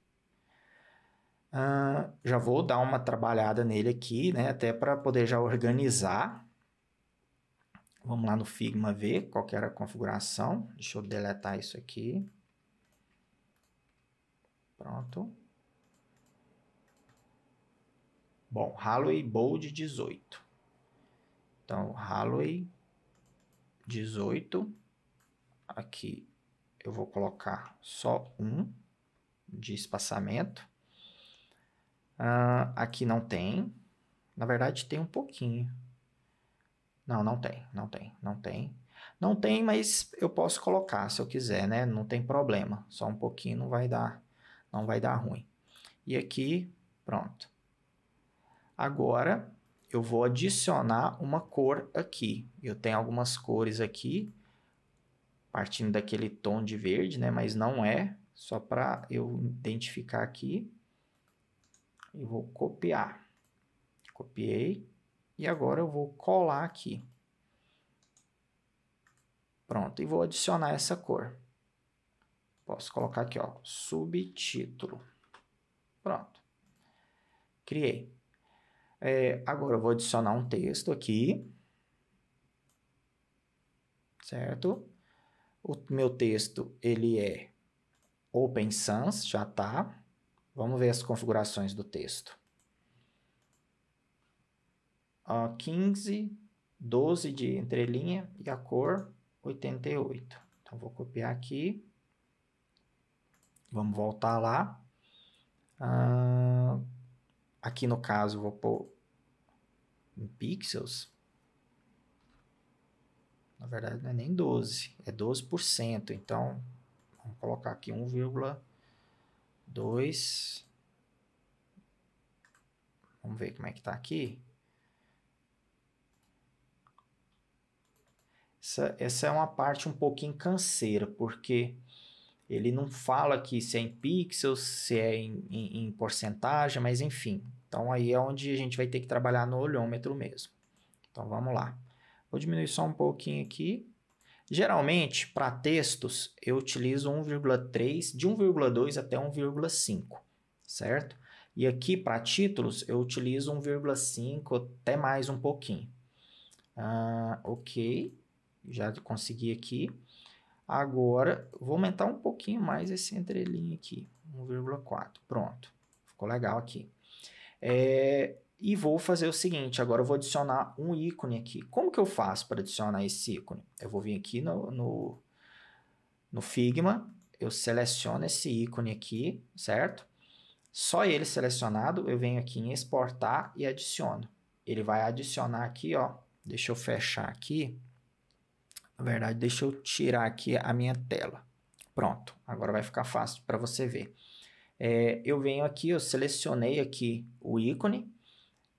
Já vou dar uma trabalhada nele aqui, né, até para poder já organizar. Vamos lá no Figma ver qual que era a configuração. Deixa eu deletar isso aqui. Pronto. Bom, Holloway Bold 18. Então, Holloway 18. Aqui eu vou colocar só um de espaçamento. Aqui não tem. Na verdade, tem um pouquinho. Não, não tem. Não tem, mas eu posso colocar se eu quiser, né? Não tem problema. Só um pouquinho não vai dar ruim. E aqui, pronto. Agora, eu vou adicionar uma cor aqui. Eu tenho algumas cores aqui, partindo daquele tom de verde, né? Mas não é. Só para eu identificar aqui. E vou copiar. Copiei. E agora eu vou colar aqui. Pronto. E vou adicionar essa cor. Posso colocar aqui, ó, subtítulo. Pronto. Criei. Agora eu vou adicionar um texto aqui. Certo? O meu texto, ele é Open Sans, já tá. Vamos ver as configurações do texto. 15, 12 de entrelinha e a cor 88. Então, vou copiar aqui. Vamos voltar lá. Aqui no caso, vou pôr em pixels. Na verdade, não é nem 12, é 12%. Então, vamos colocar aqui 1,2. Vamos ver como é que está aqui. Essa é uma parte um pouquinho canseira, porque ele não fala aqui se é em pixels, se é em porcentagem, mas enfim. Então, aí é onde a gente vai ter que trabalhar no olhômetro mesmo. Então, vamos lá. Vou diminuir só um pouquinho aqui. Geralmente, para textos, eu utilizo 1,3, de 1,2 até 1,5, certo? E aqui, para títulos, eu utilizo 1,5 até mais um pouquinho. Ok, já consegui aqui. Agora, vou aumentar um pouquinho mais esse entrelinha aqui, 1,4. Pronto, ficou legal aqui. E vou fazer o seguinte, agora eu vou adicionar um ícone aqui. Como que eu faço para adicionar esse ícone? Eu vou vir aqui no Figma, eu seleciono esse ícone aqui, certo? Só ele selecionado, eu venho aqui em exportar e adiciono. Ele vai adicionar aqui, ó. Deixa eu fechar aqui. Na verdade, deixa eu tirar aqui a minha tela. Pronto, agora vai ficar fácil para você ver. Eu venho aqui, eu selecionei aqui o ícone.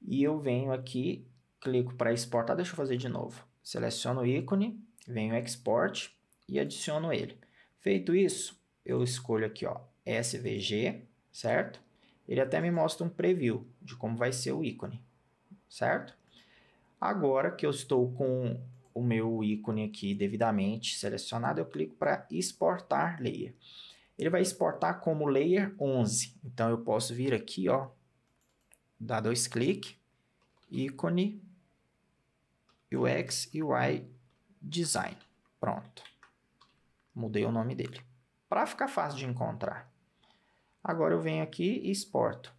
E eu venho aqui, clico para exportar, deixa eu fazer de novo. Seleciono o ícone, venho Export e adiciono ele. Feito isso, eu escolho aqui, ó, SVG, certo? Ele até me mostra um preview de como vai ser o ícone, certo? Agora que eu estou com o meu ícone aqui devidamente selecionado, eu clico para exportar layer. Ele vai exportar como layer 11. Então, eu posso vir aqui, ó, dá 2 cliques, ícone, UX, UI, Design. Pronto. Mudei o nome dele. Para ficar fácil de encontrar. Agora eu venho aqui e exporto.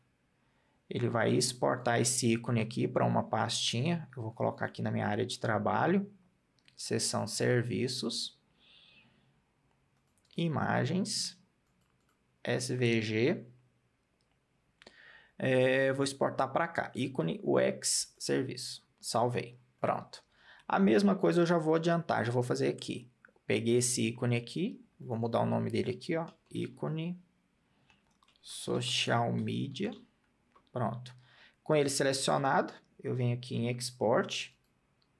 Ele vai exportar esse ícone aqui para uma pastinha. Eu vou colocar aqui na minha área de trabalho. Seção Serviços. Imagens. SVG. Vou exportar para cá, ícone UX serviço. Salvei, pronto. A mesma coisa eu já vou adiantar, já vou fazer aqui. Peguei esse ícone aqui, vou mudar o nome dele aqui, ó, ícone social media, pronto. Com ele selecionado, eu venho aqui em export,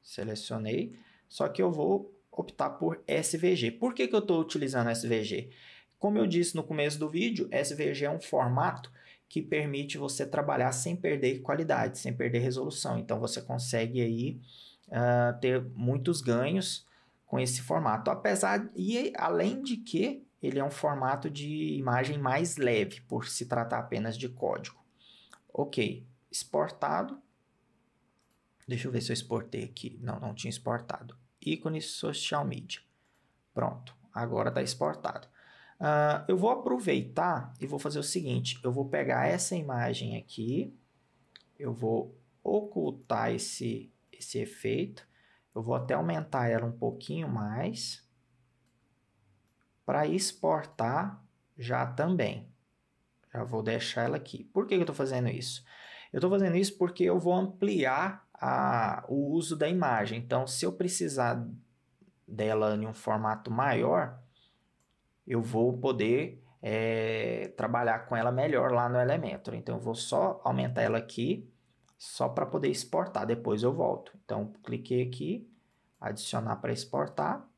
selecionei, só que eu vou optar por SVG. Por que eu estou utilizando SVG? Como eu disse no começo do vídeo, SVG é um formato que permite você trabalhar sem perder qualidade, sem perder resolução. Então, você consegue aí ter muitos ganhos com esse formato. Além de que ele é um formato de imagem mais leve, por se tratar apenas de código. Ok, exportado. Deixa eu ver se eu exportei aqui. Não tinha exportado. Ícone social media. Pronto, agora está exportado. Eu vou aproveitar e vou fazer o seguinte, eu vou pegar essa imagem aqui, eu vou ocultar esse efeito, eu vou até aumentar ela um pouquinho mais, para exportar já também. Já vou deixar ela aqui. Por que eu estou fazendo isso? Eu estou fazendo isso porque eu vou ampliar o uso da imagem. Então, se eu precisar dela em um formato maior, eu vou poder trabalhar com ela melhor lá no Elementor. Então, eu vou só aumentar ela aqui, só para poder exportar. Depois eu volto. Então, cliquei aqui, adicionar para exportar.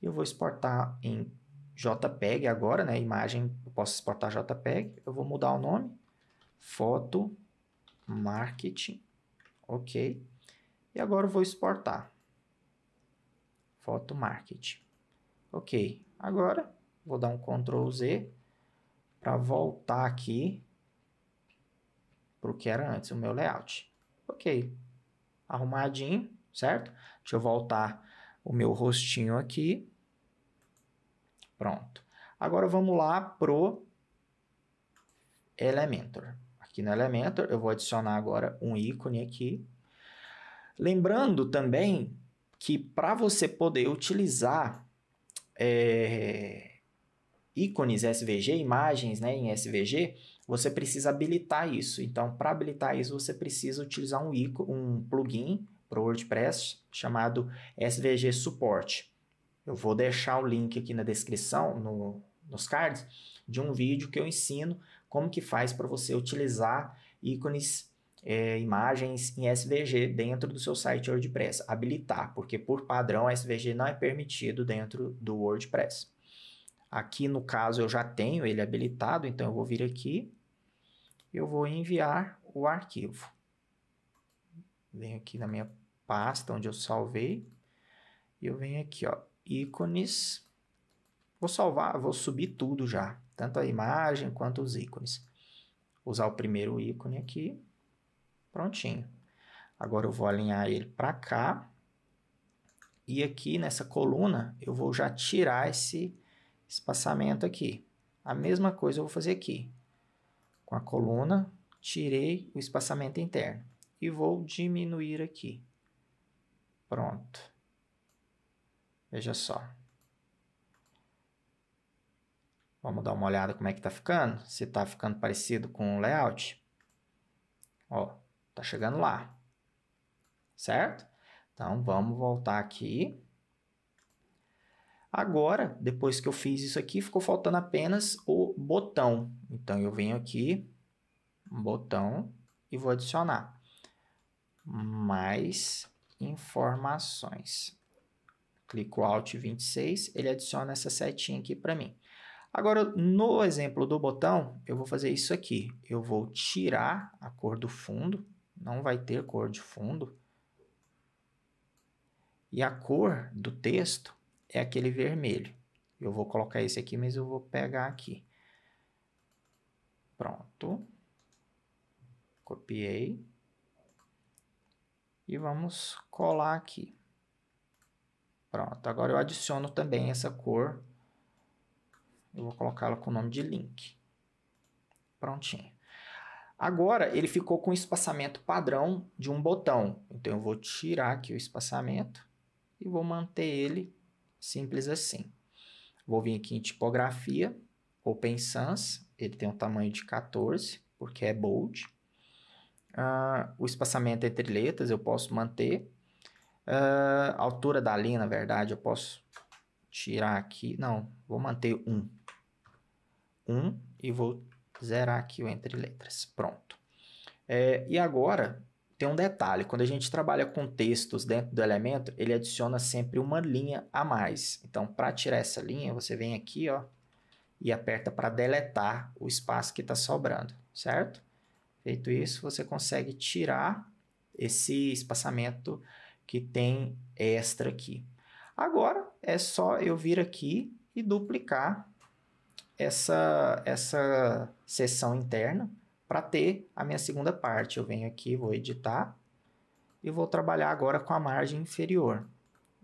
E eu vou exportar em JPEG agora, né? Imagem, eu posso exportar JPEG. Eu vou mudar o nome. Foto Marketing. Ok. E agora eu vou exportar. Foto Marketing. Ok. Agora, vou dar um Ctrl Z para voltar aqui para o que era antes, o meu layout. Ok. Arrumadinho, certo? Deixa eu voltar o meu rostinho aqui. Pronto. Agora vamos lá pro Elementor. Aqui no Elementor eu vou adicionar agora um ícone aqui. Lembrando também que para você poder utilizar ícones SVG, imagens, né, em SVG, você precisa habilitar isso. Então, para habilitar isso, você precisa utilizar um plugin para o WordPress chamado SVG Support. Eu vou deixar o link aqui na descrição, nos cards, de um vídeo que eu ensino como que faz para você utilizar ícones, imagens em SVG dentro do seu site WordPress. Habilitar, porque por padrão SVG não é permitido dentro do WordPress. Aqui no caso eu já tenho ele habilitado, então eu vou vir aqui, eu vou enviar o arquivo. Venho aqui na minha pasta onde eu salvei, e eu venho aqui, ó, ícones. Vou salvar, vou subir tudo já, tanto a imagem quanto os ícones. Vou usar o primeiro ícone aqui, prontinho. Agora eu vou alinhar ele para cá, e aqui nessa coluna eu vou já tirar esse espaçamento aqui. A mesma coisa eu vou fazer aqui. Com a coluna, tirei o espaçamento interno e vou diminuir aqui. Pronto. Veja só. Vamos dar uma olhada como é que tá ficando. Se tá ficando parecido com o layout. Ó, tá chegando lá. Certo? Então, vamos voltar aqui. Agora, depois que eu fiz isso aqui, ficou faltando apenas o botão. Então, eu venho aqui, um botão, e vou adicionar mais informações. Clico Alt 26, ele adiciona essa setinha aqui para mim. Agora, no exemplo do botão, eu vou fazer isso aqui. Eu vou tirar a cor do fundo, não vai ter cor de fundo. E a cor do texto é aquele vermelho. Eu vou colocar esse aqui, mas eu vou pegar aqui. Pronto. Copiei. E vamos colar aqui. Pronto. Agora eu adiciono também essa cor. Eu vou colocá-la com o nome de link. Prontinho. Agora ele ficou com o espaçamento padrão de um botão. Então eu vou tirar aqui o espaçamento e vou manter ele simples assim. Vou vir aqui em tipografia, Open Sans, ele tem um tamanho de 14, porque é bold. O espaçamento entre letras eu posso manter. A altura da linha, na verdade, eu posso tirar aqui. Não, vou manter 1. 1 e vou zerar aqui o entre letras. Pronto. E agora, tem um detalhe. Quando a gente trabalha com textos dentro do Elementor, ele adiciona sempre uma linha a mais. Então, para tirar essa linha, você vem aqui, ó, e aperta para deletar o espaço que está sobrando, certo? Feito isso, você consegue tirar esse espaçamento que tem extra aqui. Agora, é só eu vir aqui e duplicar essa seção interna para ter a minha segunda parte. Eu venho aqui, vou editar e vou trabalhar agora com a margem inferior.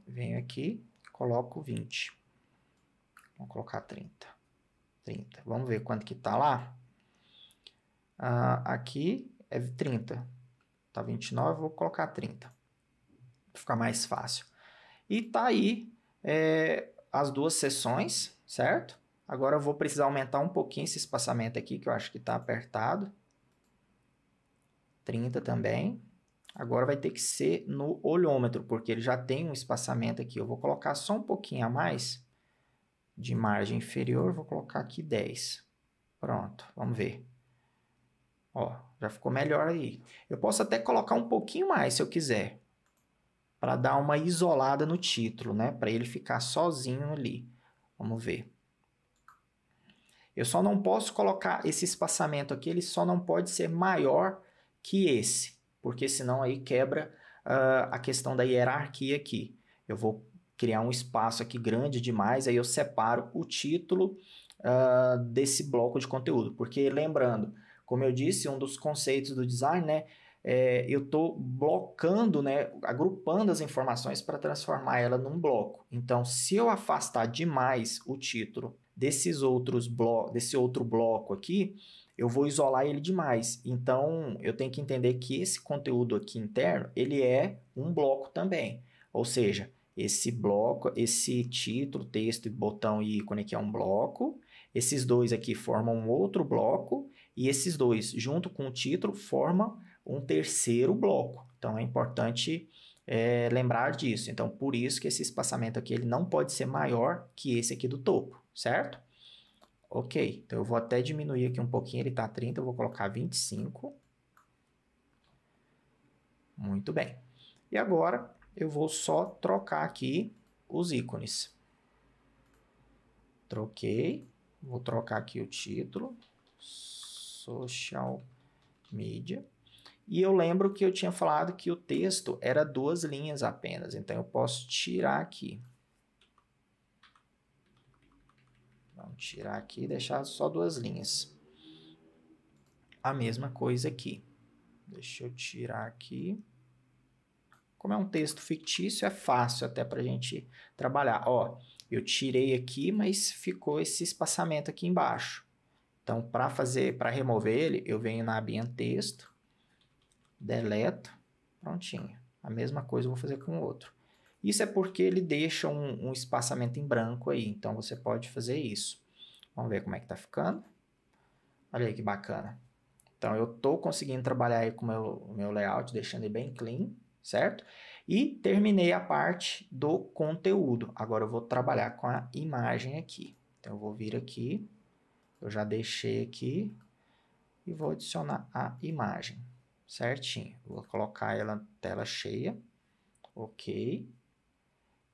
Venho aqui, coloco 20. Vou colocar 30. Vamos ver quanto que está lá. Aqui é 30. Está 29, vou colocar 30. Para ficar mais fácil. E tá aí as duas seções. certo? Agora eu vou precisar aumentar um pouquinho esse espaçamento aqui, que eu acho que está apertado. 30 também. Agora vai ter que ser no olhômetro, porque ele já tem um espaçamento aqui. Eu vou colocar só um pouquinho a mais de margem inferior, vou colocar aqui 10. Pronto, vamos ver. Ó, já ficou melhor aí. Eu posso até colocar um pouquinho mais, se eu quiser, para dar uma isolada no título, né? Para ele ficar sozinho ali. Vamos ver. Eu só não posso colocar esse espaçamento aqui, ele só não pode ser maior que esse, porque senão aí quebra a questão da hierarquia aqui. Eu vou criar um espaço aqui grande demais, aí eu separo o título desse bloco de conteúdo, porque lembrando, como eu disse, um dos conceitos do design, né, eu estou blocando, né, agrupando as informações para transformar ela num bloco. Então, se eu afastar demais o título desse outro bloco aqui, eu vou isolar ele demais. Então, eu tenho que entender que esse conteúdo aqui interno, ele é um bloco também. Ou seja, esse bloco, esse título, texto, botão e ícone aqui é um bloco. Esses dois aqui formam um outro bloco. E esses dois, junto com o título, formam um terceiro bloco. Então, é importante lembrar disso. Então, por isso que esse espaçamento aqui ele não pode ser maior que esse aqui do topo, certo? Ok, então eu vou até diminuir aqui um pouquinho, ele está 30, eu vou colocar 25. Muito bem. E agora eu vou só trocar aqui os ícones. Troquei, vou trocar aqui o título, Social Media. E eu lembro que eu tinha falado que o texto era 2 linhas apenas, então eu posso tirar aqui. Vamos tirar aqui e deixar só 2 linhas. A mesma coisa aqui. Deixa eu tirar aqui. Como é um texto fictício, é fácil até para a gente trabalhar. Ó, eu tirei aqui, mas ficou esse espaçamento aqui embaixo. Então, para remover ele, eu venho na abinha texto, deleto, prontinho. A mesma coisa eu vou fazer com o outro. Isso é porque ele deixa um espaçamento em branco aí, então você pode fazer isso. Vamos ver como é que tá ficando. Olha aí que bacana. Então, eu estou conseguindo trabalhar aí com o meu layout, deixando ele bem clean, certo? E terminei a parte do conteúdo. Agora eu vou trabalhar com a imagem aqui. Então, eu vou vir aqui, eu já deixei aqui e vou adicionar a imagem, certinho. Vou colocar ela na tela cheia, ok.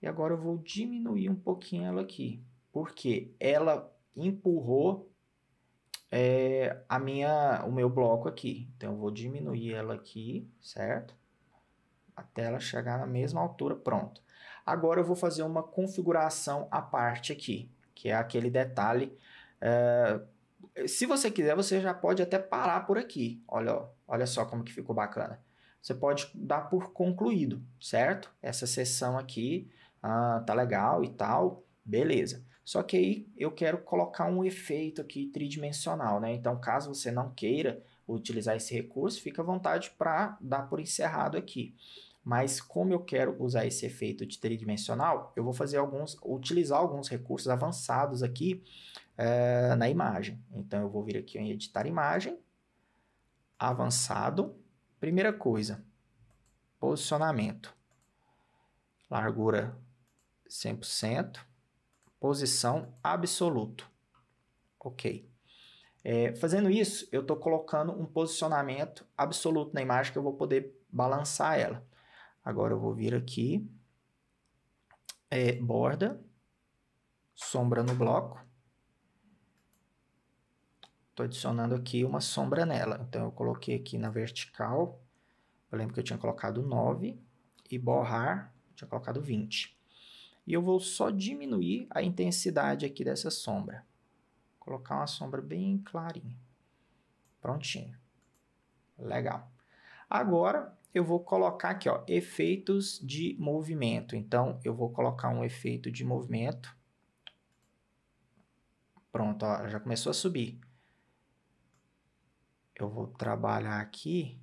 E agora eu vou diminuir um pouquinho ela aqui, porque ela empurrou o meu bloco aqui. Então, eu vou diminuir ela aqui, certo? Até ela chegar na mesma altura, pronto. Agora eu vou fazer uma configuração à parte aqui, que é aquele detalhe. Se você quiser, você já pode até parar por aqui. Olha só como que ficou bacana. Você pode dar por concluído, certo? Essa sessão aqui tá legal e tal, beleza. Só que aí eu quero colocar um efeito aqui tridimensional, né? Então, caso você não queira utilizar esse recurso, fica à vontade para dar por encerrado aqui. Mas como eu quero usar esse efeito de tridimensional, eu vou utilizar alguns recursos avançados aqui na imagem. Então, eu vou vir aqui em editar imagem, avançado. Primeira coisa, posicionamento. Largura 100%, posição absoluto. Ok. Fazendo isso, eu estou colocando um posicionamento absoluto na imagem que eu vou poder balançar ela. Agora eu vou vir aqui, borda, sombra no bloco. Estou adicionando aqui uma sombra nela. Então eu coloquei aqui na vertical, eu lembro que eu tinha colocado 9 e borrar, eu tinha colocado 20. E eu vou só diminuir a intensidade aqui dessa sombra. Colocar uma sombra bem clarinha. Prontinho. Legal. Agora, eu vou colocar aqui, ó, efeitos de movimento. Então, eu vou colocar um efeito de movimento. Pronto, ó, já começou a subir. Eu vou trabalhar aqui.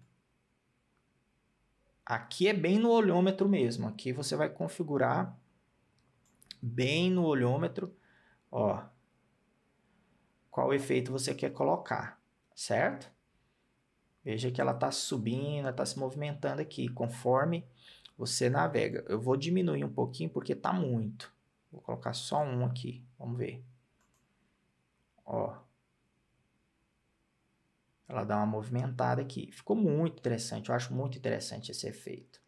Aqui é bem no olhômetro mesmo. Aqui você vai configurar bem no olhômetro Ó, qual efeito você quer colocar, certo? Veja que ela está subindo, está se movimentando aqui, conforme você navega. Eu vou diminuir um pouquinho porque está muito. Vou colocar só um aqui, vamos ver. Ó, ela dá uma movimentada aqui. Ficou muito interessante, eu acho muito interessante esse efeito.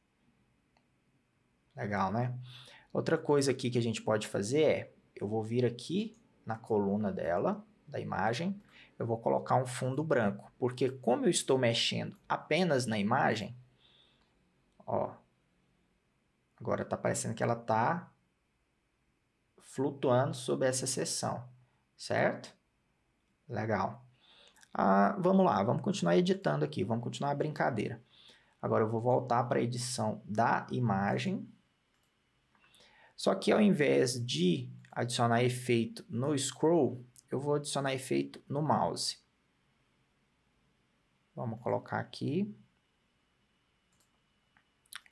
Legal, né? Outra coisa aqui que a gente pode fazer é, eu vou vir aqui na coluna dela, da imagem, eu vou colocar um fundo branco, porque como eu estou mexendo apenas na imagem, ó, agora está parecendo que ela está flutuando sobre essa seção, certo? Legal. Vamos lá, vamos continuar editando aqui, vamos continuar a brincadeira. Agora eu vou voltar para a edição da imagem. Só que ao invés de adicionar efeito no scroll, eu vou adicionar efeito no mouse. Vamos colocar aqui.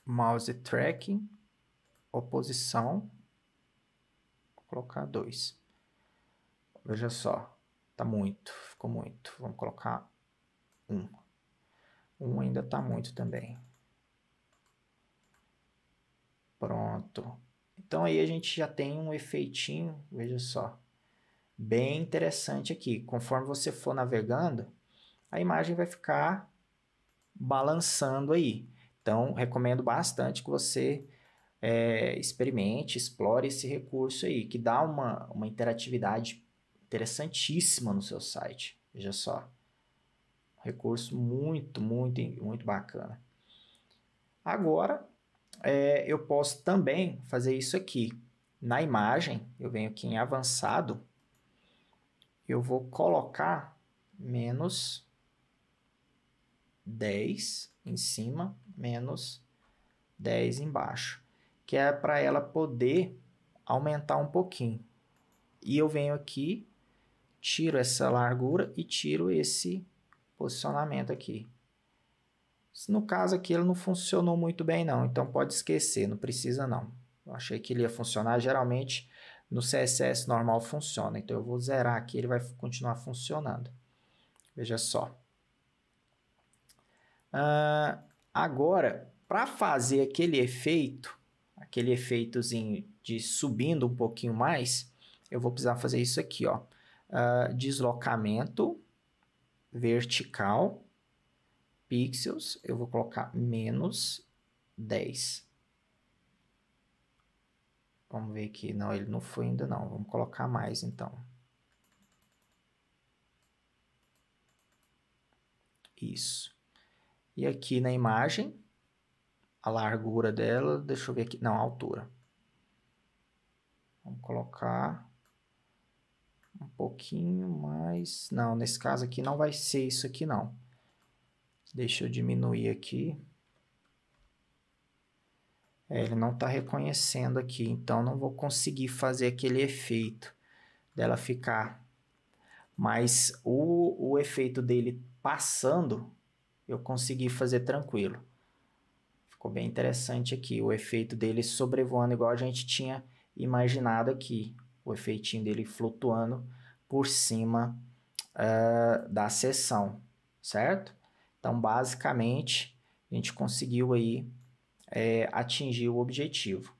Mouse tracking, oposição. Vou colocar 2. Veja só, tá muito, ficou muito. Vamos colocar 1. 1 ainda tá muito também. Pronto. Então aí a gente já tem um efeitinho, veja só, bem interessante aqui. Conforme você for navegando, a imagem vai ficar balançando aí. Então, recomendo bastante que você experimente, explore esse recurso aí, que dá uma interatividade interessantíssima no seu site. Veja só. Um recurso muito, muito, muito bacana. Agora, eu posso também fazer isso aqui. Na imagem, eu venho aqui em avançado, eu vou colocar menos 10 em cima, menos 10 embaixo, que é para ela poder aumentar um pouquinho. E eu venho aqui, tiro essa largura e tiro esse posicionamento aqui. No caso aqui ele não funcionou muito bem não, então pode esquecer, não precisa não. Eu achei que ele ia funcionar, geralmente no CSS normal funciona, então eu vou zerar aqui, ele vai continuar funcionando. Veja só. Agora, para fazer aquele efeitozinho de subindo um pouquinho mais, eu vou precisar fazer isso aqui, ó. Deslocamento vertical, pixels, eu vou colocar menos 10. Vamos ver aqui, não, ele não foi ainda não, vamos colocar mais então. Isso. E aqui na imagem, a largura dela, deixa eu ver aqui, não, a altura. Vamos colocar um pouquinho mais, não, nesse caso aqui não vai ser isso aqui não. Deixa eu diminuir aqui. Ele não está reconhecendo aqui, então não vou conseguir fazer aquele efeito dela ficar. Mas o efeito dele passando, eu consegui fazer tranquilo. Ficou bem interessante aqui, o efeito dele sobrevoando igual a gente tinha imaginado aqui. O efeitinho dele flutuando por cima da seção, certo? Então, basicamente, a gente conseguiu aí atingir o objetivo.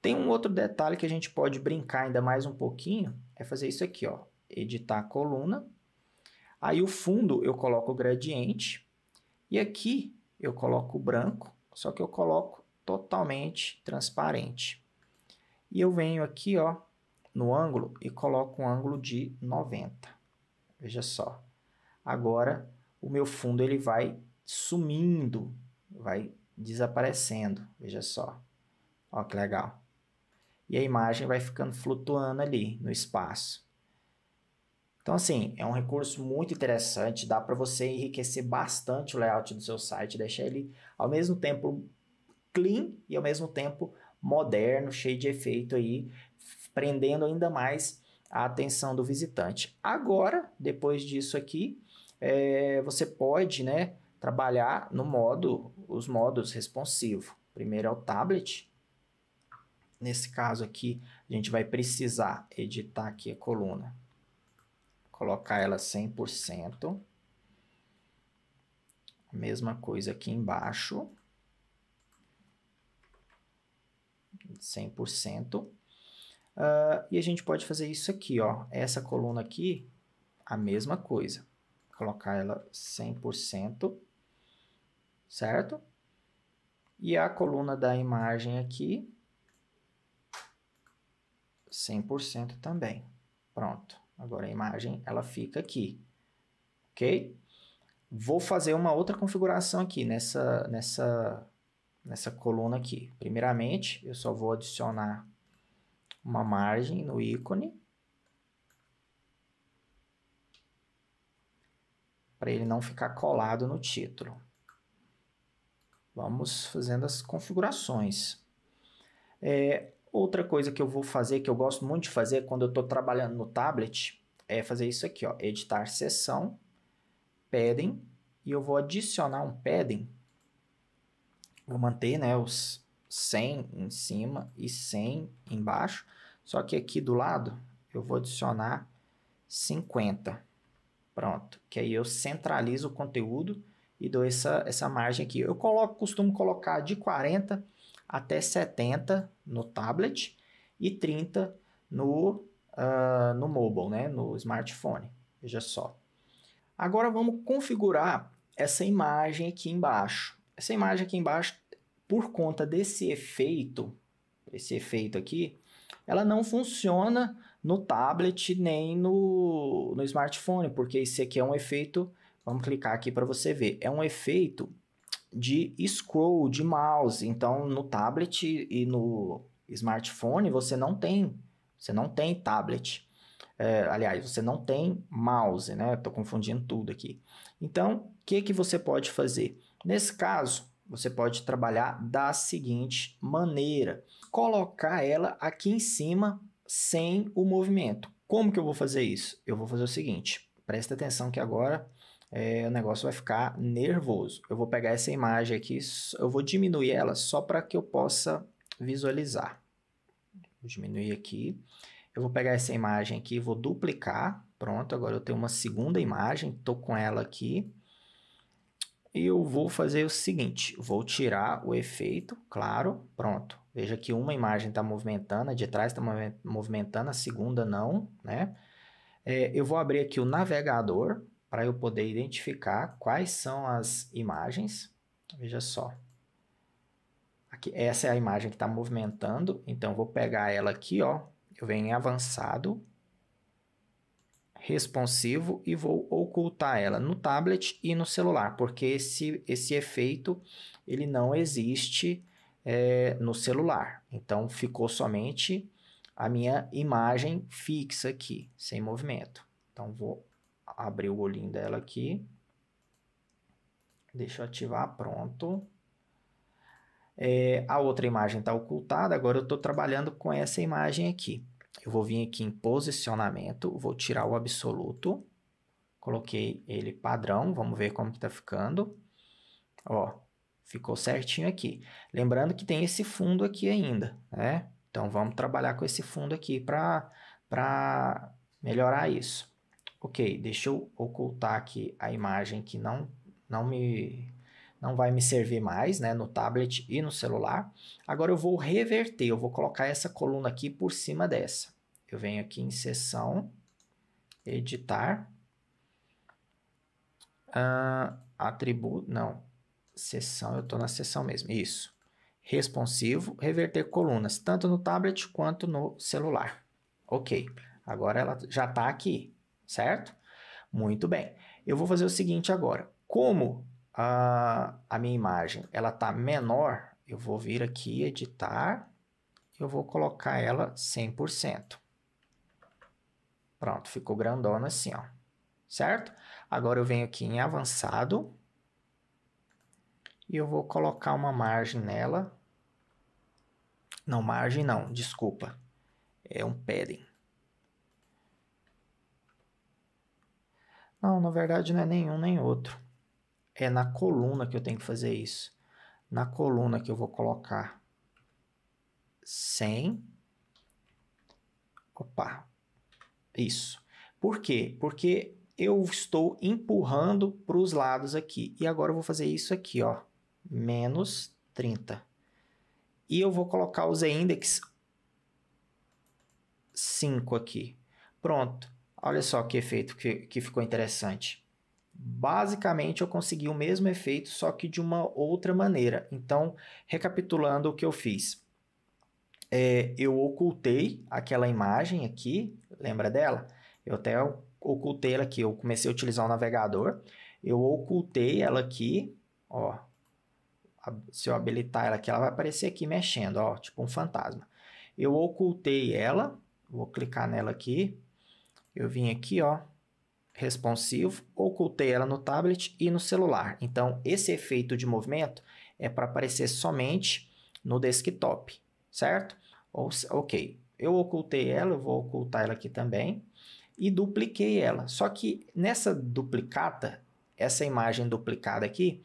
Tem um outro detalhe que a gente pode brincar ainda mais um pouquinho, é fazer isso aqui, ó, editar a coluna. Aí o fundo eu coloco o gradiente e aqui eu coloco o branco, só que eu coloco totalmente transparente. E eu venho aqui, ó, no ângulo e coloco um ângulo de 90. Veja só. Agora o meu fundo ele vai sumindo, vai desaparecendo. Veja só. Ó que legal. E a imagem vai ficando flutuando ali no espaço. Então, assim, é um recurso muito interessante, dá para você enriquecer bastante o layout do seu site, deixar ele ao mesmo tempo clean e ao mesmo tempo moderno, cheio de efeito aí, prendendo ainda mais a atenção do visitante. Agora, depois disso aqui, você pode, né, trabalhar no os modos responsivo. Primeiro é o tablet. Nesse caso aqui, a gente vai precisar editar aqui a coluna. Colocar ela 100%. Mesma coisa aqui embaixo. 100%. E a gente pode fazer isso aqui, ó. Essa coluna aqui, a mesma coisa. Colocar ela 100%, certo? E a coluna da imagem aqui, 100% também. Pronto. Agora a imagem, ela fica aqui. Ok? Vou fazer uma outra configuração aqui nessa coluna aqui. Primeiramente, eu só vou adicionar uma margem no ícone, para ele não ficar colado no título. Vamos fazendo as configurações. Outra coisa que eu vou fazer, que eu gosto muito de fazer quando eu estou trabalhando no tablet, é fazer isso aqui, ó, editar seção, padding, e eu vou adicionar um padding. Vou manter, né, os 100 em cima e 100 embaixo, só que aqui do lado eu vou adicionar 50. Pronto, que aí eu centralizo o conteúdo e dou essa margem aqui. Eu costumo colocar de 40 até 70 no tablet e 30 no mobile, né? No smartphone. Veja só. Agora vamos configurar essa imagem aqui embaixo. Essa imagem aqui embaixo, por conta desse efeito, esse efeito aqui, ela não funciona no tablet nem no smartphone, porque esse aqui é um efeito, vamos clicar aqui para você ver, é um efeito de scroll, de mouse. Então, no tablet e no smartphone, você não tem tablet. Aliás, você não tem mouse, né? Estou confundindo tudo aqui. Então, o que você pode fazer? Nesse caso, você pode trabalhar da seguinte maneira. Colocar ela aqui em cima sem o movimento. Como que eu vou fazer isso? Eu vou fazer o seguinte. Presta atenção que agora o negócio vai ficar nervoso. Eu vou pegar essa imagem aqui, eu vou diminuir ela só para que eu possa visualizar. Vou diminuir aqui. Eu vou pegar essa imagem aqui, vou duplicar. Pronto, agora eu tenho uma segunda imagem, estou com ela aqui. E eu vou fazer o seguinte, vou tirar o efeito, claro, pronto. Veja que uma imagem está movimentando, a de trás está movimentando, a segunda não, né? Eu vou abrir aqui o navegador para eu poder identificar quais são as imagens. Veja só. Aqui, essa é a imagem que está movimentando, então eu vou pegar ela aqui, ó. Eu venho em avançado, responsivo e vou ocultar ela no tablet e no celular, porque esse efeito ele não existe no celular. Então ficou somente a minha imagem fixa aqui, sem movimento. Então vou abrir o olhinho dela aqui. Deixa eu ativar, pronto. A outra imagem está ocultada, agora eu estou trabalhando com essa imagem aqui. Eu vou vir aqui em posicionamento, vou tirar o absoluto, coloquei ele padrão, vamos ver como que tá ficando. Ó, ficou certinho aqui. Lembrando que tem esse fundo aqui ainda, né? Então vamos trabalhar com esse fundo aqui para melhorar isso. Ok, deixa eu ocultar aqui a imagem que não vai me servir mais, né, no tablet e no celular. Agora eu vou reverter, eu vou colocar essa coluna aqui por cima dessa. Eu venho aqui em seção, editar, atributo, não, seção, eu estou na seção mesmo, isso. Responsivo, reverter colunas, tanto no tablet quanto no celular. Ok, agora ela já está aqui, certo? Muito bem. Eu vou fazer o seguinte agora, como a minha imagem ela está menor, eu vou vir aqui editar, eu vou colocar ela 100%. Pronto, ficou grandona assim, ó, certo? Agora eu venho aqui em avançado e eu vou colocar uma margem nela. Não, margem não, desculpa, é um padding. Não, na verdade não é nenhum nem outro. É na coluna que eu tenho que fazer isso. Na coluna que eu vou colocar 100. Opa, isso. Por quê? Porque eu estou empurrando para os lados aqui. E agora eu vou fazer isso aqui, ó, menos 30. E eu vou colocar o z-index 5 aqui. Pronto. Olha só que efeito que ficou interessante. Basicamente, eu consegui o mesmo efeito, só que de uma outra maneira. Então, recapitulando o que eu fiz. Eu ocultei aquela imagem aqui, lembra dela? Eu até ocultei ela aqui, eu comecei a utilizar o navegador. Eu ocultei ela aqui, ó. Se eu habilitar ela aqui, ela vai aparecer aqui mexendo, ó, tipo um fantasma. Eu ocultei ela, vou clicar nela aqui. Eu vim aqui, ó, responsivo, ocultei ela no tablet e no celular. Então, esse efeito de movimento é para aparecer somente no desktop, certo? Ok, eu ocultei ela, eu vou ocultar ela aqui também e dupliquei ela. Só que nessa duplicata, essa imagem duplicada aqui,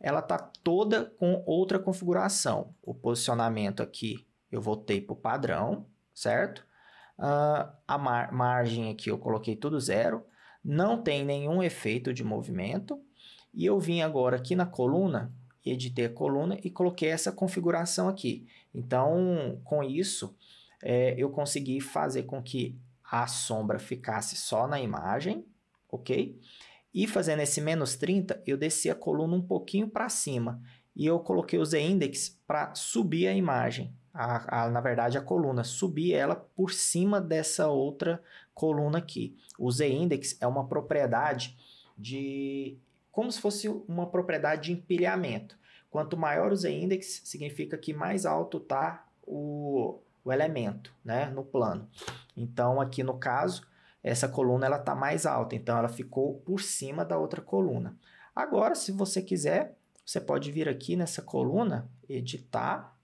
ela está toda com outra configuração. O posicionamento aqui eu voltei para o padrão, certo? A margem aqui eu coloquei tudo zero. Não tem nenhum efeito de movimento. E eu vim agora aqui na coluna, editei a coluna e coloquei essa configuração aqui. Então, com isso, eu consegui fazer com que a sombra ficasse só na imagem, ok? E fazendo esse menos 30, eu desci a coluna um pouquinho para cima. E eu coloquei o z-index para subir a imagem. Na verdade, a coluna. Subir ela por cima dessa outra coluna aqui. O z-index é uma propriedade como se fosse uma propriedade de empilhamento. Quanto maior o z-index, significa que mais alto está o elemento, né, no plano. Então, aqui no caso, essa coluna ela está mais alta, então ela ficou por cima da outra coluna. Agora, se você quiser, você pode vir aqui nessa coluna, editar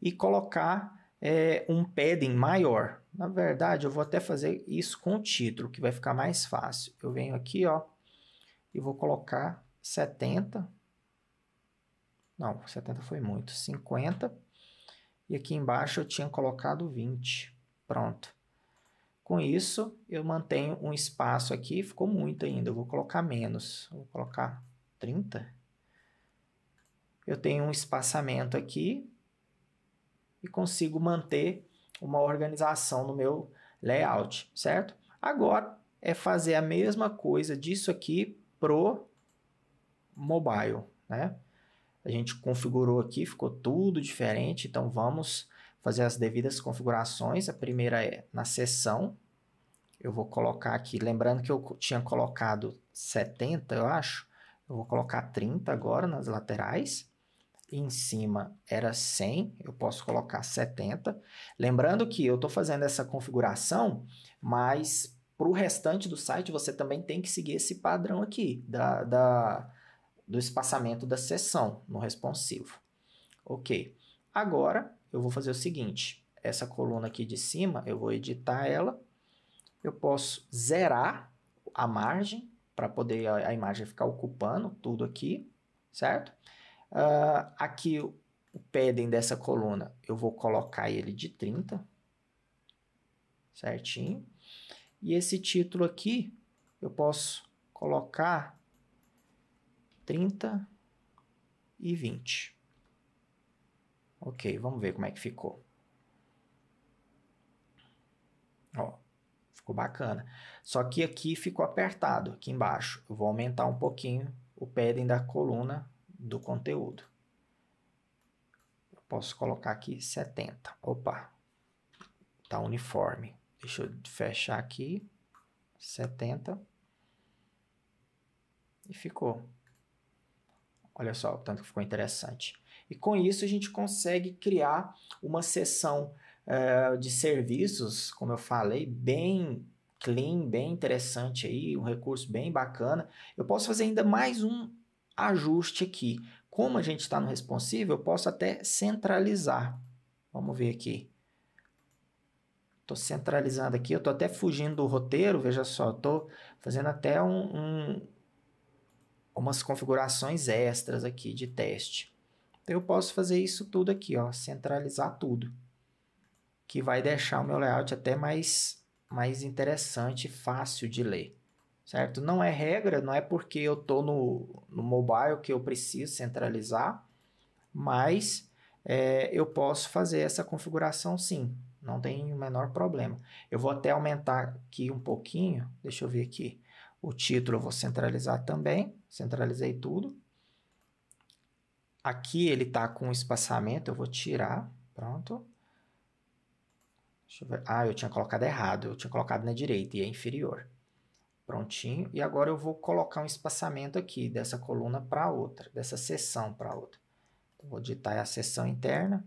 e colocar um padding maior. Na verdade, eu vou até fazer isso com o título, que vai ficar mais fácil. Eu venho aqui, ó, e vou colocar 70. Não, 70 foi muito. 50. E aqui embaixo eu tinha colocado 20. Pronto. Com isso, eu mantenho um espaço aqui. Ficou muito ainda. Eu vou colocar menos. Vou colocar 30. Eu tenho um espaçamento aqui e consigo manter uma organização no meu layout, certo? Agora é fazer a mesma coisa disso aqui pro mobile, né? A gente configurou aqui, ficou tudo diferente, então vamos fazer as devidas configurações. A primeira é na seção. Eu vou colocar aqui, lembrando que eu tinha colocado 70, eu acho. Eu vou colocar 30 agora nas laterais. E em cima era 100, eu posso colocar 70. Lembrando que eu estou fazendo essa configuração, mas para o restante do site você também tem que seguir esse padrão aqui, do espaçamento da seção no responsivo. Ok. Agora, eu vou fazer o seguinte. Essa coluna aqui de cima, eu vou editar ela. Eu posso zerar a margem para poder a imagem ficar ocupando tudo aqui, certo? Aqui o padding dessa coluna, eu vou colocar ele de 30, certinho. E esse título aqui, eu posso colocar 30 e 20. Ok, vamos ver como é que ficou. Ó, ficou bacana. Só que aqui ficou apertado, aqui embaixo. Eu vou aumentar um pouquinho o padding da coluna do conteúdo. Eu posso colocar aqui 70. Opa, tá uniforme. Deixa eu fechar aqui. 70. E ficou. Olha só o tanto que ficou interessante. E com isso a gente consegue criar uma seção de serviços, como eu falei, bem clean, bem interessante aí, um recurso bem bacana. Eu posso fazer ainda mais um ajuste aqui. Como a gente está no responsive, eu posso até centralizar. Vamos ver aqui. Estou centralizando aqui, eu estou até fugindo do roteiro, veja só, estou fazendo até umas configurações extras aqui de teste. Então, eu posso fazer isso tudo aqui, ó, centralizar tudo, que vai deixar o meu layout até mais interessante e fácil de ler, certo? Não é regra, não é porque eu estou no mobile que eu preciso centralizar, mas eu posso fazer essa configuração sim, não tem o menor problema. Eu vou até aumentar aqui um pouquinho, deixa eu ver aqui, o título eu vou centralizar também, centralizei tudo. Aqui ele está com espaçamento, eu vou tirar, pronto. Deixa eu ver. Ah, eu tinha colocado errado, eu tinha colocado na direita e é inferior. Prontinho, e agora eu vou colocar um espaçamento aqui, dessa coluna para outra, dessa seção para outra. Então, vou digitar a seção interna,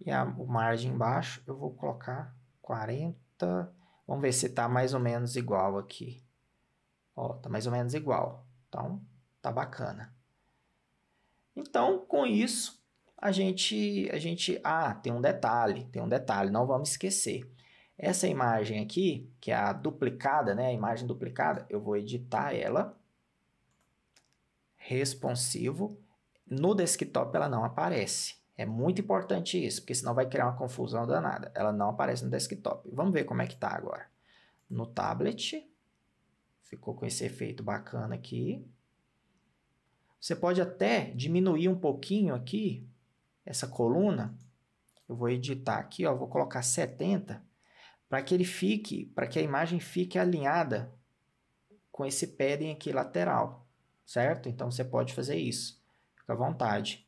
e o margem embaixo eu vou colocar 40, vamos ver se está mais ou menos igual aqui. Ó, tá mais ou menos igual, então tá bacana. Então, com isso, tem um detalhe, não vamos esquecer. Essa imagem aqui, que é a duplicada, né, a imagem duplicada, eu vou editar ela, responsivo, no desktop ela não aparece. É muito importante isso, porque senão vai criar uma confusão danada. Ela não aparece no desktop. Vamos ver como é que tá agora. No tablet, ficou com esse efeito bacana aqui. Você pode até diminuir um pouquinho aqui, essa coluna. Eu vou editar aqui, ó, vou colocar 70, para que a imagem fique alinhada com esse padding aqui lateral, certo? Então, você pode fazer isso. Fica à vontade.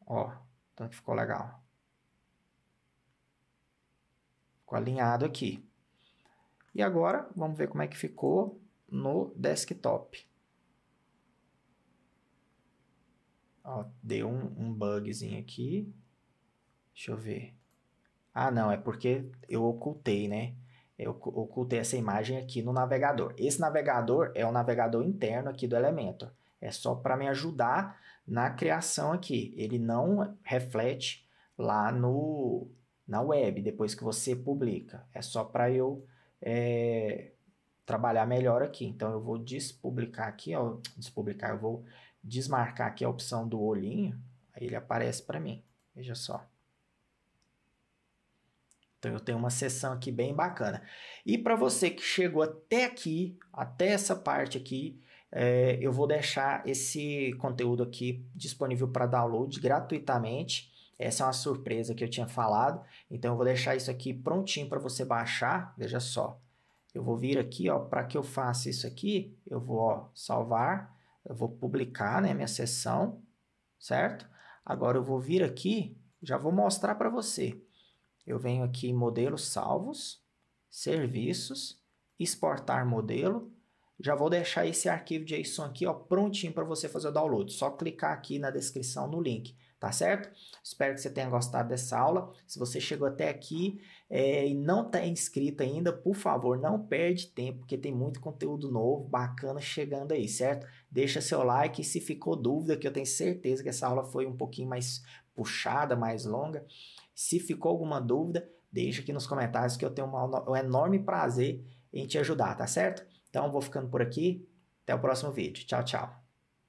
Ó, então ficou legal. Ficou alinhado aqui. E agora, vamos ver como é que ficou no desktop. Ó, deu um bugzinho aqui. Deixa eu ver. Ah, não, é porque eu ocultei, né? Eu ocultei essa imagem aqui no navegador. Esse navegador é o navegador interno aqui do Elementor. É só para me ajudar na criação aqui. Ele não reflete lá na web, depois que você publica. É só para eu trabalhar melhor aqui. Então, eu vou despublicar aqui, ó. Eu vou desmarcar aqui a opção do olhinho. Aí ele aparece para mim. Veja só. Então, eu tenho uma seção aqui bem bacana. E para você que chegou até aqui, até essa parte aqui, eu vou deixar esse conteúdo aqui disponível para download gratuitamente. Essa é uma surpresa que eu tinha falado. Então, eu vou deixar isso aqui prontinho para você baixar. Veja só. Eu vou vir aqui, ó, para que eu faça isso aqui, eu vou, ó, salvar, eu vou publicar, né, minha seção, certo? Agora eu vou vir aqui, já vou mostrar para você. Eu venho aqui em modelos salvos, serviços, exportar modelo. Já vou deixar esse arquivo JSON aqui, ó, prontinho para você fazer o download. Só clicar aqui na descrição no link, tá certo? Espero que você tenha gostado dessa aula. Se você chegou até aqui e não está inscrito ainda, por favor, não perde tempo, porque tem muito conteúdo novo, bacana chegando aí, certo? Deixa seu like e se ficou dúvida, que eu tenho certeza que essa aula foi um pouquinho mais puxada, mais longa. Se ficou alguma dúvida, deixa aqui nos comentários que eu tenho um enorme prazer em te ajudar, tá certo? Então, eu vou ficando por aqui. Até o próximo vídeo. Tchau, tchau.